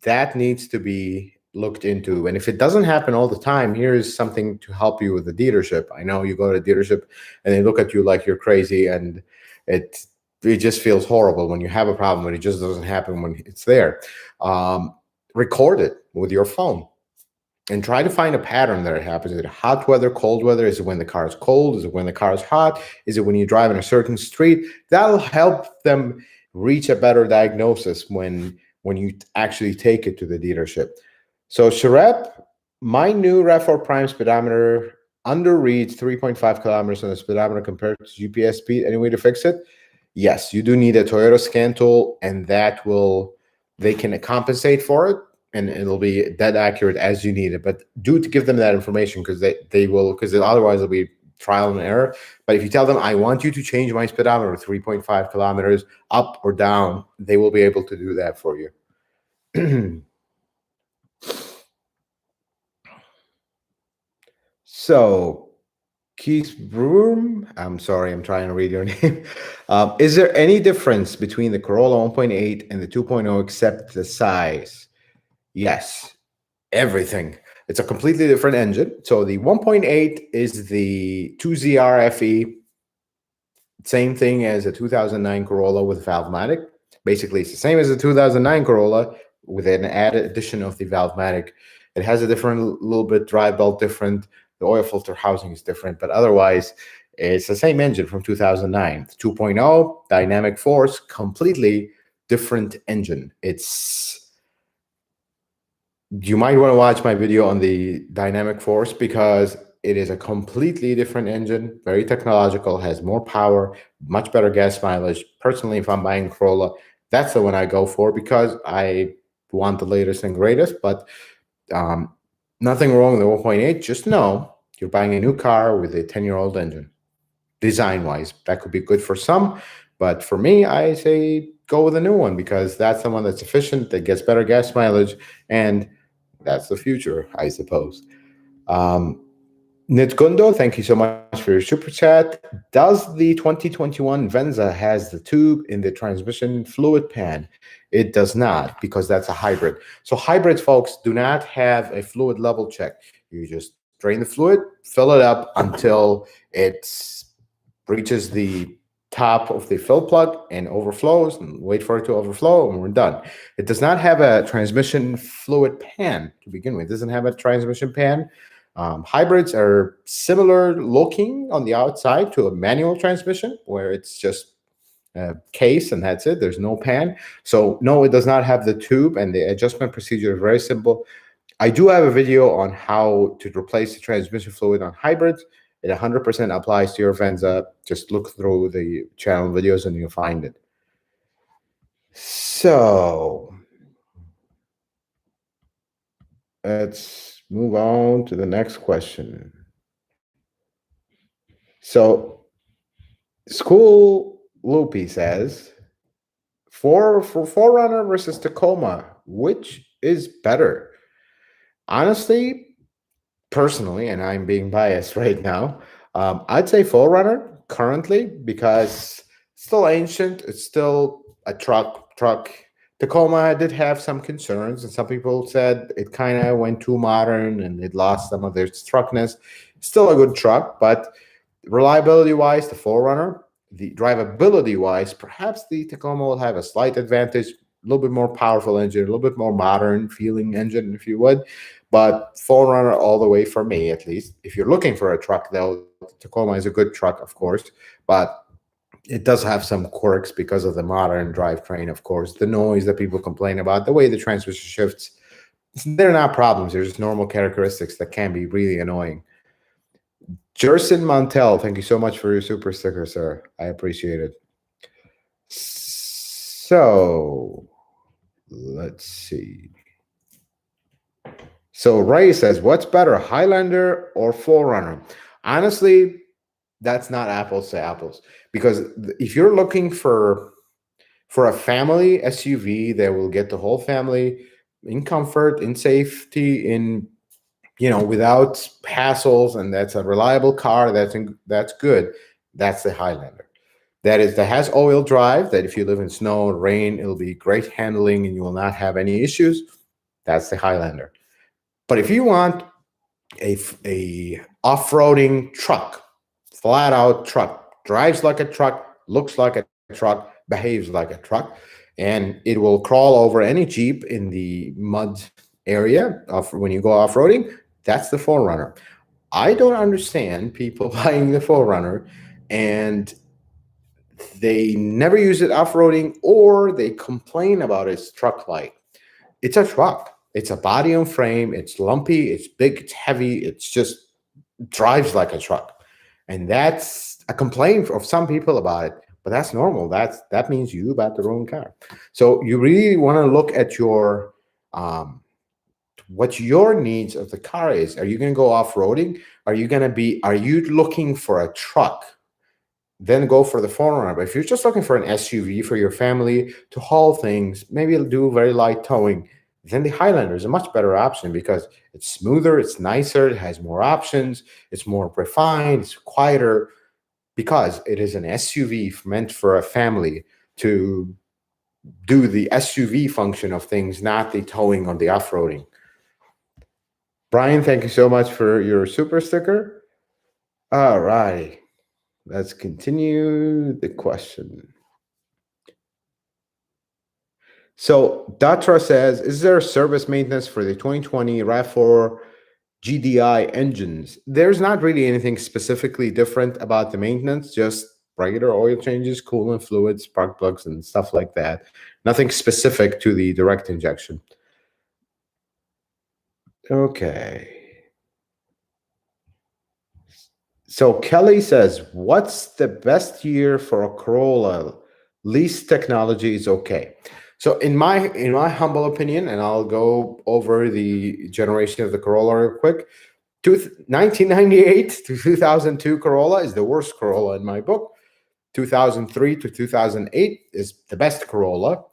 that needs to be looked into. And if it doesn't happen all the time, here's something to help you with the dealership. I know you go to the dealership and they look at you like you're crazy, and it just feels horrible when you have a problem, but it just doesn't happen when it's there. Record it with your phone and try to find a pattern that it happens. Is it hot weather, cold weather? Is it when the car is cold? Is it when the car is hot? Is it when you drive in a certain street? That'll help them reach a better diagnosis when you actually take it to the dealership. So Sharep, my new RAV4 Prime speedometer underreads 3.5 kilometers on the speedometer compared to GPS speed. Any way to fix it? Yes, you do need a Toyota scan tool, and they can compensate for it, and it'll be dead accurate as you need it. But do to give them that information, because they will, because otherwise it'll be trial and error. But if you tell them, I want you to change my speedometer 3.5 kilometers up or down, they will be able to do that for you. So, Keith Broom, I'm sorry, I'm trying to read your name. Is there any difference between the Corolla 1.8 and the 2.0 except the size? Yes, everything. It's a completely different engine. So the 1.8 is the 2ZR-FE, same thing as a 2009 Corolla with Valvematic. Basically, it's the same as the 2009 Corolla with an added addition of the Valvematic. It has a different, little bit drive belt different. The oil filter housing is different, but otherwise, it's the same engine from 2009. The 2.0 dynamic force, completely different engine. You might want to watch my video on the dynamic force, because it is a completely different engine, very technological, has more power, much better gas mileage. Personally, if I'm buying Corolla, that's the one I go for, because I want the latest and greatest. But nothing wrong with the 1.8. Just know you're buying a new car with a 10-year-old engine. Design-wise, that could be good for some, but for me, I say go with a new one, because that's the one that's efficient, that gets better gas mileage, and that's the future, I suppose. Nitgundo, thank you so much for your super chat. Does the 2021 Venza has the tube in the transmission fluid pan? It does not, because that's a hybrid. So hybrids, folks, do not have a fluid level check. You just drain the fluid, fill it up until it reaches the top of the fill plug and overflows, and wait for it to overflow, and we're done. It does not have a transmission fluid pan to begin with. It doesn't have a transmission pan. Hybrids are similar looking on the outside to a manual transmission, where it's just a case and that's it. There's no pan. So no, it does not have the tube, and the adjustment procedure is very simple. I do have a video on how to replace the transmission fluid on hybrids. It 100% applies to your Venza. Just look through the channel videos and you'll find it. So let's move on to the next question. So School Loopy says, for 4Runner versus Tacoma, which is better? Honestly, personally, and I'm being biased right now, I'd say 4Runner currently, because it's still ancient. It's still a truck. Tacoma did have some concerns, and some people said it kind of went too modern and it lost some of its truckness. Still a good truck, but reliability-wise, the 4Runner, the drivability-wise, perhaps the Tacoma will have a slight advantage. little bit more powerful engine, a little bit more modern feeling engine, if you would. But 4Runner all the way for me, at least. If you're looking for a truck, though, Tacoma is a good truck, of course, but it does have some quirks because of the modern drivetrain, of course. The noise that people complain about, the way the transmission shifts, they're not problems. They're just normal characteristics that can be really annoying. Jerson Montel, thank you so much for your super sticker, sir. I appreciate it. So, let's see. So Ray says, what's better, Highlander or 4Runner? Honestly, that's not apples to apples, because if you're looking for a family SUV that will get the whole family in comfort, in safety, in without hassles, and that's a reliable car, that's good, that's the Highlander. That has all-wheel drive, that if you live in snow or rain, it'll be great handling and you will not have any issues. That's the Highlander. But if you want a off-roading truck, flat out truck, drives like a truck, looks like a truck, behaves like a truck, and it will crawl over any Jeep in the mud area of when you go off-roading, that's the 4Runner. I don't understand people buying the 4Runner and they never use it off-roading, or they complain about its truck-like. It's a truck. It's a body on frame. It's lumpy. It's big. It's heavy. It's just drives like a truck. And that's a complaint of some people about it, but that's normal. That means you bought the wrong car. So you really want to look at your what your needs of the car is. Are you going to go off-roading? Are you looking for a truck? Then go for the 4Runner. But if you're just looking for an SUV for your family to haul things, maybe it'll do very light towing, then the Highlander is a much better option because it's smoother, it's nicer, it has more options, it's more refined, it's quieter, because it is an SUV meant for a family to do the SUV function of things, not the towing or the off-roading. Brian, thank you so much for your super sticker. All right. Let's continue the question. So Datra says, is there a service maintenance for the 2020 RAV4 GDI engines? There's not really anything specifically different about the maintenance, just regular oil changes, coolant fluids, spark plugs, and stuff like that. Nothing specific to the direct injection. Okay. So Kelly says, what's the best year for a Corolla? Least technology is okay. So in my humble opinion, and I'll go over the generation of the Corolla real quick, 1998 to 2002 Corolla is the worst Corolla in my book. 2003 to 2008 is the best Corolla.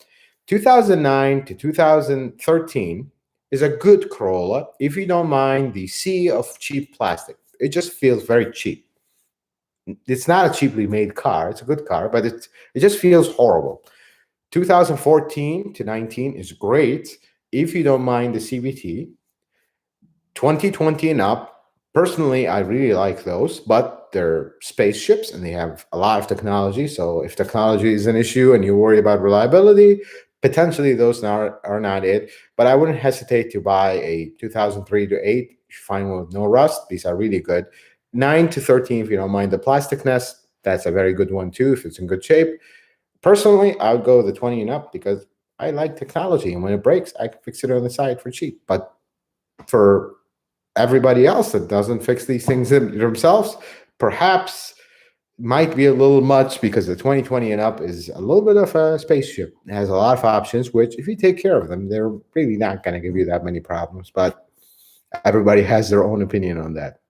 2009 to 2013 is a good Corolla if you don't mind the sea of cheap plastic. It just feels very cheap. It's not a cheaply made car. It's a good car, but it just feels horrible. 2014 to 19 is great if you don't mind the CVT. 2020 and up, personally, I really like those, but they're spaceships and they have a lot of technology. So if technology is an issue and you worry about reliability, potentially those are not it. But I wouldn't hesitate to buy a 2003 to 8. If you find one with no rust, these are really good. 9 to 13, if you don't mind the plasticness, that's a very good one too, if it's in good shape. Personally, I would go the 20 and up because I like technology, and when it breaks, I can fix it on the side for cheap. But for everybody else that doesn't fix these things themselves, perhaps might be a little much, because the 2020 and up is a little bit of a spaceship. It has a lot of options, which if you take care of them, they're really not going to give you that many problems. But everybody has their own opinion on that.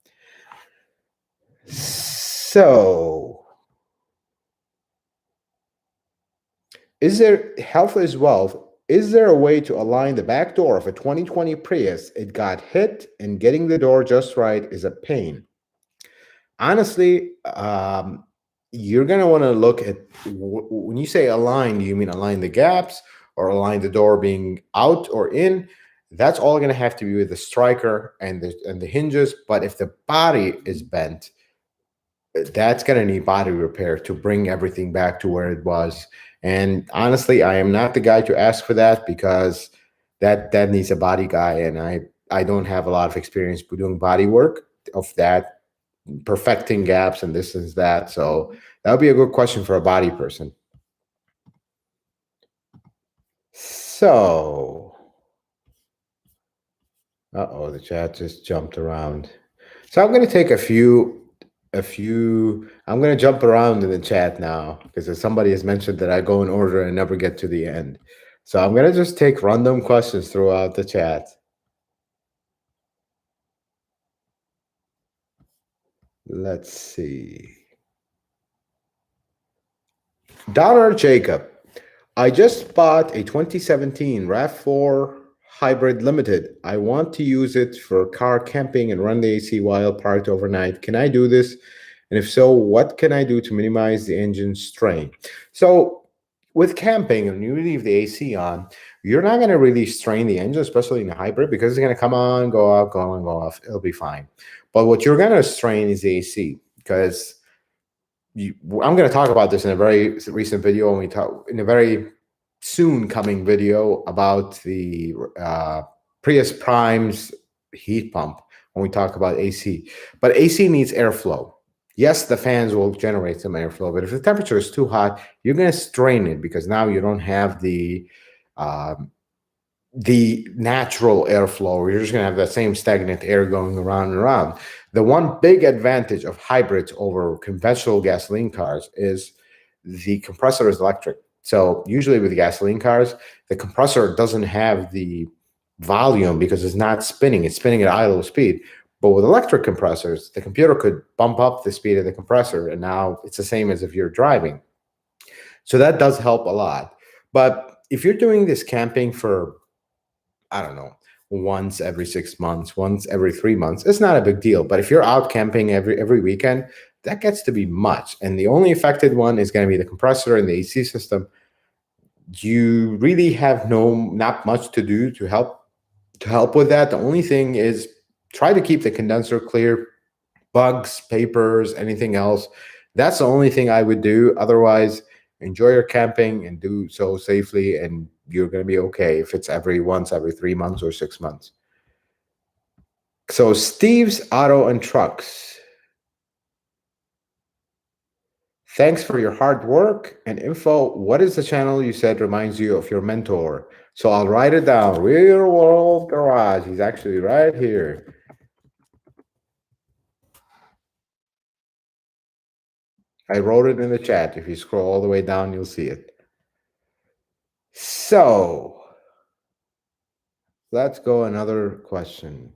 So, is there health is wealth? Is there a way to align the back door of a 2020 Prius? It got hit, and getting the door just right is a pain. Honestly, you're going to want to look at, when you say align, do you mean align the gaps or align the door being out or in? That's all going to have to be with the striker and the hinges. But if the body is bent, that's going to need body repair to bring everything back to where it was. And honestly, I am not the guy to ask for that, because that needs a body guy, and I don't have a lot of experience doing body work of that, perfecting gaps and this and that. So that would be a good question for a body person. So, uh-oh, the chat just jumped around. So I'm going to take I'm going to jump around in the chat now, because somebody has mentioned that I go in order and never get to the end. So I'm going to just take random questions throughout the chat. Let's see. Donner Jacob. I just bought a 2017 RAV4 Hybrid Limited. I want to use it for car camping and run the AC while parked overnight. Can I do this? And if so, what can I do to minimize the engine strain? So with camping, and you leave the AC on, you're not going to really strain the engine, especially in a hybrid, because it's going to come on, go out, go on, go off. It'll be fine. But what you're going to strain is the AC, because I'm going to talk about this in a very recent video, when we talk in a very soon coming video about the Prius Prime's heat pump, when we talk about AC. But AC needs airflow. Yes, the fans will generate some airflow, but if the temperature is too hot, you're going to strain it, because now you don't have the natural airflow. You're just going to have that same stagnant air going around and around. The one big advantage of hybrids over conventional gasoline cars is the compressor is electric. So usually with gasoline cars, the compressor doesn't have the volume because it's not spinning. It's spinning at idle speed. But with electric compressors, the computer could bump up the speed of the compressor, and now it's the same as if you're driving. So that does help a lot. But if you're doing this camping for, I don't know, once every 6 months, once every 3 months, it's not a big deal. But if you're out camping every weekend, that gets to be much. And the only affected one is going to be the compressor and the AC system. You really have not much to do to help with that. The only thing is try to keep the condenser clear, bugs, papers, anything else. That's the only thing I would do. Otherwise, enjoy your camping and do so safely, and you're going to be okay if it's every 3 months or 6 months. So Steve's Auto and Trucks. Thanks for your hard work and info. What is the channel you said reminds you of your mentor? So I'll write it down. Real World Garage. He's actually right here. I wrote it in the chat. If you scroll all the way down, you'll see it. So let's go another question.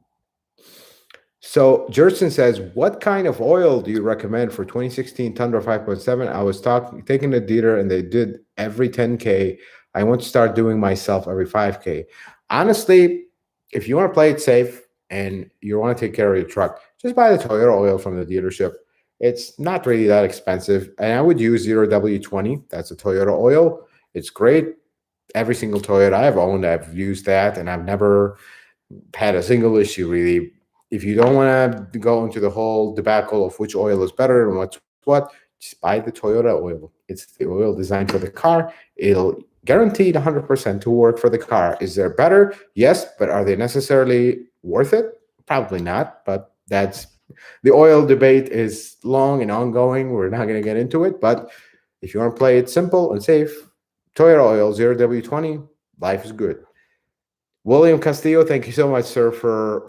So Jerson says, what kind of oil do you recommend for 2016 Tundra 5.7? I was taking the dealer and they did every 10K. I want to start doing myself every 5K. Honestly, if you want to play it safe and you want to take care of your truck, just buy the Toyota oil from the dealership. It's not really that expensive. And I would use 0W20. That's a Toyota oil. It's great. Every single Toyota I've owned, I've used that, and I've never had a single issue really. If you don't want to go into the whole debacle of which oil is better and what's what, just buy the Toyota oil. It's the oil designed for the car. It'll guaranteed 100% to work for the car. Is there better? Yes, but are they necessarily worth it? Probably not, but that's the oil debate is long and ongoing. We're not going to get into it, but if you want to play it simple and safe, Toyota oil 0W20, life is good. William Castillo, thank you so much, sir, for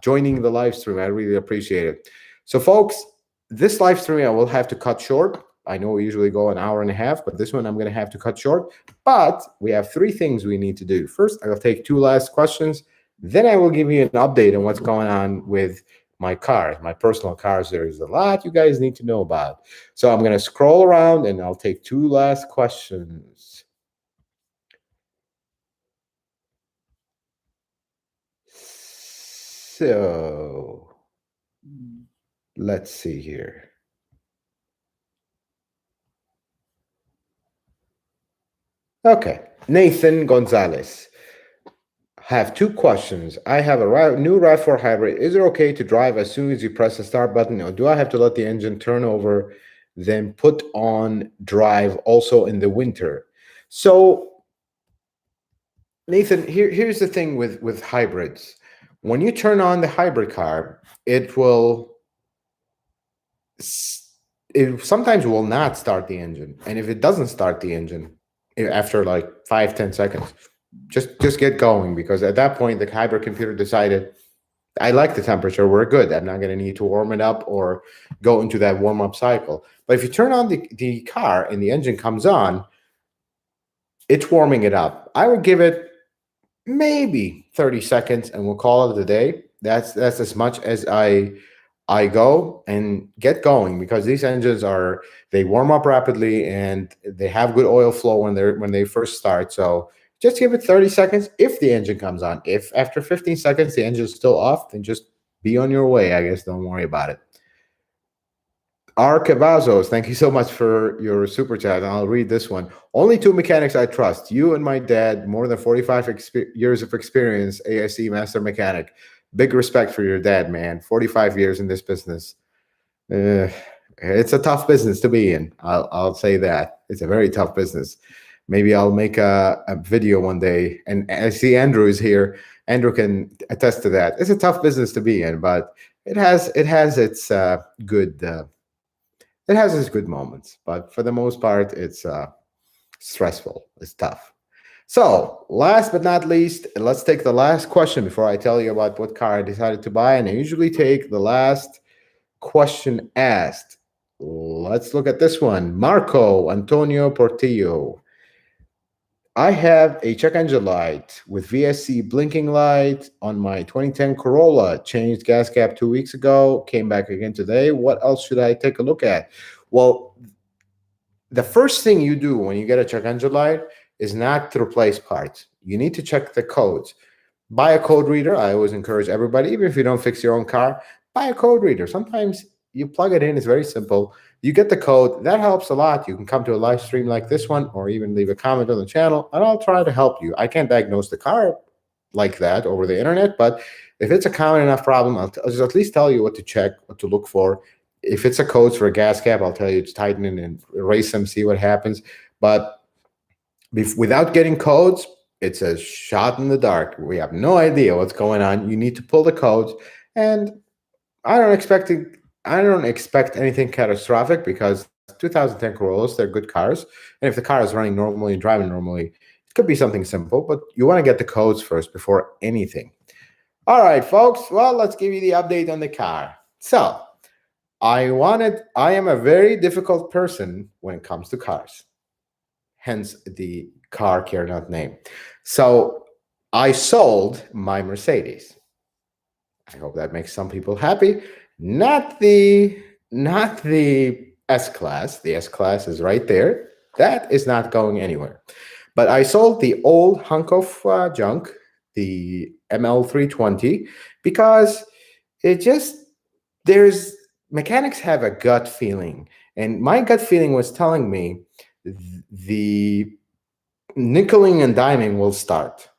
joining the live stream. I really appreciate it. So, folks, this live stream I will have to cut short. I know we usually go an hour and a half, but this one I'm going to have to cut short. But we have 3 things we need to do. First, I'll take 2 last questions. Then I will give you an update on what's going on with my cars, my personal cars. There's a lot you guys need to know about. So I'm going to scroll around and I'll take 2 last questions. So let's see here. Okay, Nathan Gonzalez. have two questions. I have a new RAV4 hybrid. Is it okay to drive as soon as you press the start button, or do I have to let the engine turn over, then put on drive also in the winter? So, Nathan, here's the thing with hybrids. When you turn on the hybrid car, it sometimes will not start the engine. And if it doesn't start the engine after like 5-10 seconds, just get going, because at that point the hybrid computer decided, I like the temperature, we're good, I'm not going to need to warm it up or go into that warm-up cycle. But if you turn on the car and the engine comes on, it's warming it up. I would give it maybe 30 seconds and we'll call it a day. That's as much as I go and get going, because these engines they warm up rapidly and they have good oil flow when they first start. So just give it 30 seconds if the engine comes on. If after 15 seconds the engine is still off, then just be on your way, I guess. Don't worry about it. R. Cavazos, thank you so much for your super chat. I'll read this one. Only two mechanics I trust, you and my dad, more than 45 years of experience, ASE master mechanic. Big respect for your dad, man. 45 years in this business. It's a tough business to be in. I'll say that. It's a very tough business. Maybe I'll make a video one day. And I see Andrew is here. Andrew can attest to that. It's a tough business to be in, but it has its good it has its good moments. But for the most part, it's stressful. It's tough. So, last but not least, let's take the last question before I tell you about what car I decided to buy. And I usually take the last question asked. Let's look at this one. Marco Antonio Portillo. I have a check engine light with VSC blinking light on my 2010 Corolla. Changed gas cap 2 weeks ago. Came back again today. What else should I take a look at? Well, the first thing you do when you get a check engine light is not to replace parts. You need to check the codes. Buy a code reader. I always encourage everybody, even if you don't fix your own car, buy a code reader. Sometimes you plug it in. It's very simple. You get the code. That helps a lot. You can come to a live stream like this one, or even leave a comment on the channel, and I'll try to help you. I can't diagnose the car like that over the internet, but if it's a common enough problem, I'll just at least tell you what to check, what to look for. If it's a code for a gas cap, I'll tell you to tighten it and erase them, see what happens. But without getting codes, it's a shot in the dark. We have no idea what's going on. You need to pull the codes, and I don't expect anything catastrophic, because 2010 Corollas, they're good cars. And if the car is running normally and driving normally, it could be something simple, but you want to get the codes first before anything. All right, folks. Well, let's give you the update on the car. So I am a very difficult person when it comes to cars. Hence the car care not name. So I sold my Mercedes. I hope that makes some people happy. Not the S-Class. The S-Class is right there. That is not going anywhere. But I sold the old hunk of junk, the ML320, because mechanics have a gut feeling. And my gut feeling was telling me the nickeling and diming will start.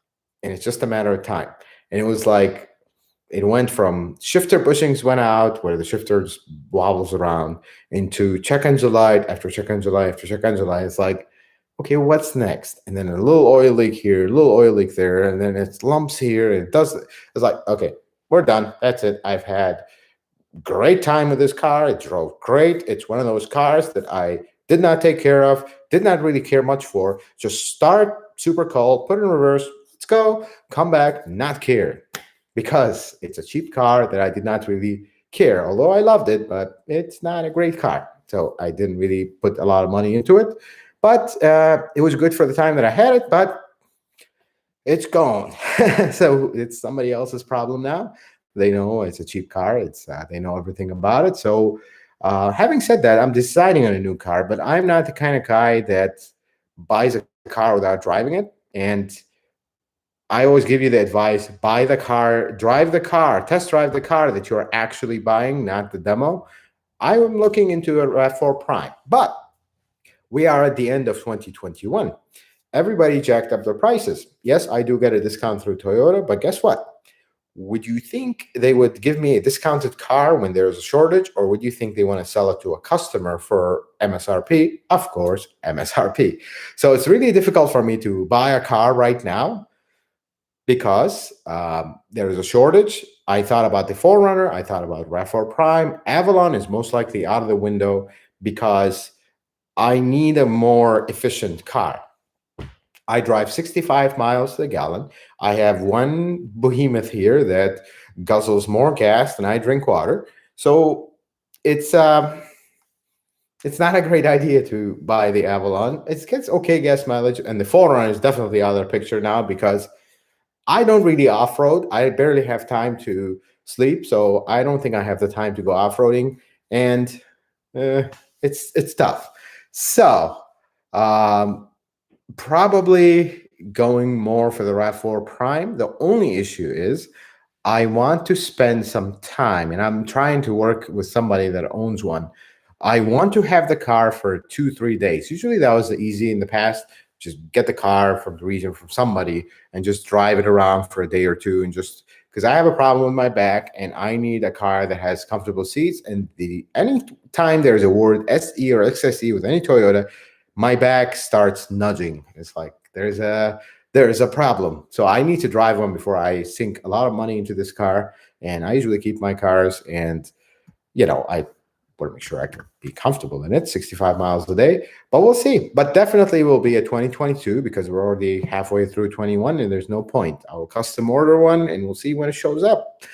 And it's just a matter of time. And it was like, it went from shifter bushings went out, where the shifter just wobbles around, into check engine light after check engine light after check engine light. It's like, okay, what's next? And then a little oil leak here, a little oil leak there, and then it's lumps here. And it's like, okay, we're done. That's it. I've had great time with this car. It drove great. It's one of those cars that I did not take care of, did not really care much for. Just start, super cold, put it in reverse, let's go, come back, not care. Because it's a cheap car that I did not really care, although I loved it, but it's not a great car. So I didn't really put a lot of money into it. But it was good for the time that I had it, but it's gone. So it's somebody else's problem now. They know it's a cheap car. They know everything about it. So having said that, I'm deciding on a new car, but I'm not the kind of guy that buys a car without driving it. And I always give you the advice, buy the car, drive the car, test drive the car that you're actually buying, not the demo. I'm looking into a RAV4 Prime, but we are at the end of 2021. everybody jacked up their prices. Yes, I do get a discount through Toyota, but guess what? Would you think they would give me a discounted car when there's a shortage, or would you think they want to sell it to a customer for MSRP? Of course, MSRP. So it's really difficult for me to buy a car right now because there is a shortage. I thought about the 4Runner. I thought about RAV4 Prime. Avalon is most likely out of the window because I need a more efficient car. I drive 65 miles to the gallon. I have one behemoth here that guzzles more gas than I drink water. So it's not a great idea to buy the Avalon. It gets okay gas mileage, and the 4Runner is definitely out of the picture now because I don't really off-road. I barely have time to sleep, so I don't think I have the time to go off-roading, and it's tough. So probably going more for the RAV4 Prime. The only issue is I want to spend some time, and I'm trying to work with somebody that owns one. I want to have the car for 2-3 days. Usually that was easy in the past. Just get the car from the region from somebody and just drive it around for a day or two, and just because I have a problem with my back and I need a car that has comfortable seats. And any time there's a word SE or XSE with any Toyota, my back starts nudging. It's like there's a problem. So I need to drive one before I sink a lot of money into this car. And I usually keep my cars, and I want to make sure I can be comfortable in it, 65 miles a day. But we'll see. But definitely will be a 2022 because we're already halfway through 21 and there's no point. I will custom order one and we'll see when it shows up.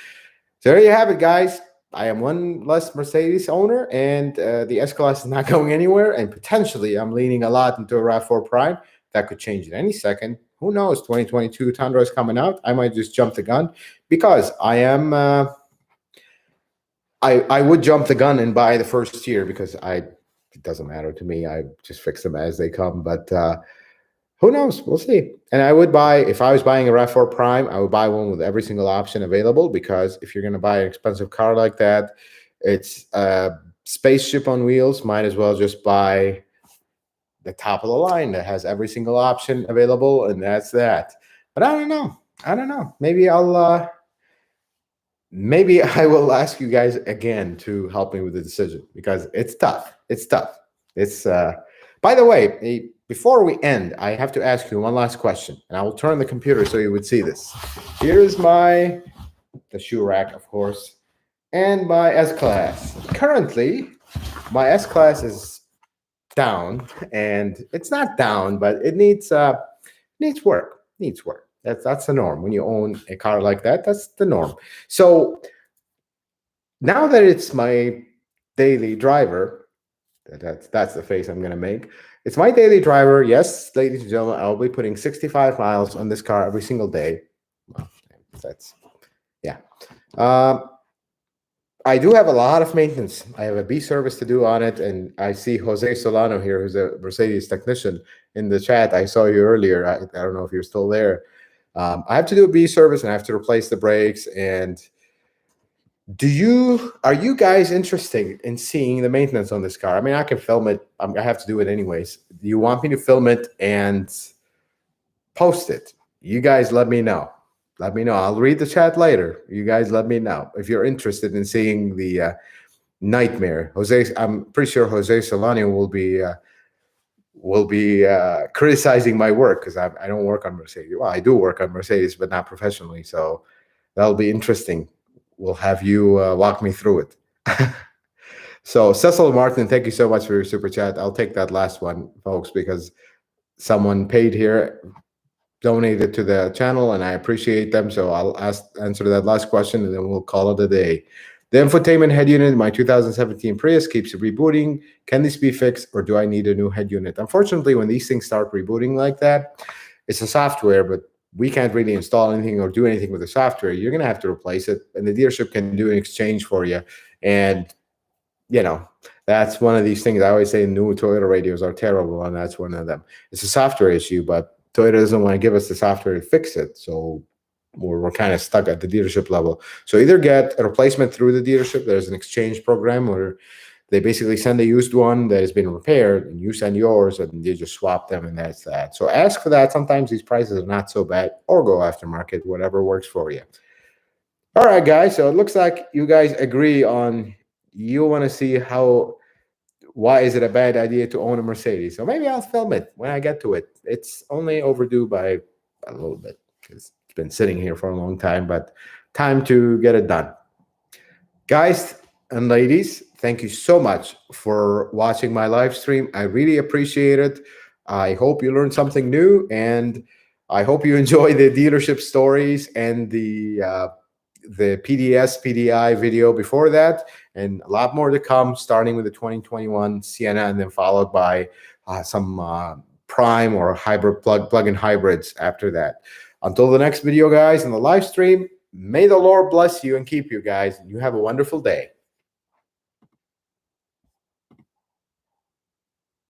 So there you have it, guys. I am one less Mercedes owner, and the S-Class is not going anywhere. And potentially I'm leaning a lot into a RAV4 Prime. That could change at any second. Who knows? 2022 Tundra is coming out. I might just jump the gun because I am... I would jump the gun and buy the first year because it doesn't matter to me. I just fix them as they come. But who knows? We'll see. And I would buy, if I was buying a RAV4 Prime, I would buy one with every single option available, because if you're going to buy an expensive car like that, it's a spaceship on wheels. Might as well just buy the top of the line that has every single option available, and that's that. But I don't know. Maybe I will ask you guys again to help me with the decision, because it's tough. It's by the way, before we end, I have to ask you one last question, and I will turn the computer so you would see this. Here's the shoe rack, of course, and my S-Class. Currently, my S-Class is down, and it's not down, but it needs work. That's the norm. When you own a car like that, that's the norm. So now that it's my daily driver, that's the face I'm going to make. It's my daily driver. Yes, ladies and gentlemen, I'll be putting 65 miles on this car every single day. Well, I do have a lot of maintenance. I have a B service to do on it, and I see Jose Solano here, who's a Mercedes technician, in the chat. I saw you earlier. I don't know if you're still there. I have to do a B service, and I have to replace the brakes. And are you guys interested in seeing the maintenance on this car? I mean, I can film it. I have to do it anyways. Do you want me to film it and post it? You guys let me know. Let me know. I'll read the chat later. You guys let me know if you're interested in seeing the nightmare. I'm pretty sure Jose Solano will be criticizing my work, because I don't work on Mercedes. Well, I do work on Mercedes, but not professionally. So that'll be interesting. We'll have you walk me through it. So Cecil Martin, thank you so much for your super chat. I'll take that last one, folks, because someone paid here, donated to the channel, and I appreciate them. So I'll answer that last question, and then we'll call it a day. The infotainment head unit in my 2017 Prius keeps rebooting. Can this be fixed, or do I need a new head unit? Unfortunately, when these things start rebooting like that, it's a software, but we can't really install anything or do anything with the software. You're going to have to replace it, and the dealership can do an exchange for you. And, that's one of these things. I always say new Toyota radios are terrible, and that's one of them. It's a software issue, but Toyota doesn't want to give us the software to fix it. So we're kind of stuck at the dealership level. So either get a replacement through the dealership. There's an exchange program where They basically send a used one that has been repaired, and you send yours, and you just swap them, and that's that. So ask for that. Sometimes these prices are not so bad, or go aftermarket, whatever works for you. All right, guys. So it looks like you guys agree on you want to see why is it a bad idea to own a Mercedes. So maybe I'll film it when I get to it. It's only overdue by a little bit because it's been sitting here for a long time, but time to get it done. Guys and ladies, thank you so much for watching my live stream. I really appreciate it. I hope you learned something new, and I hope you enjoy the dealership stories and the PDS, PDI video before that, and a lot more to come, starting with the 2021 Sienna, and then followed by some Prime or hybrid plug-in hybrids after that. Until the next video, guys, in the live stream, may the Lord bless you and keep you, guys, and you have a wonderful day.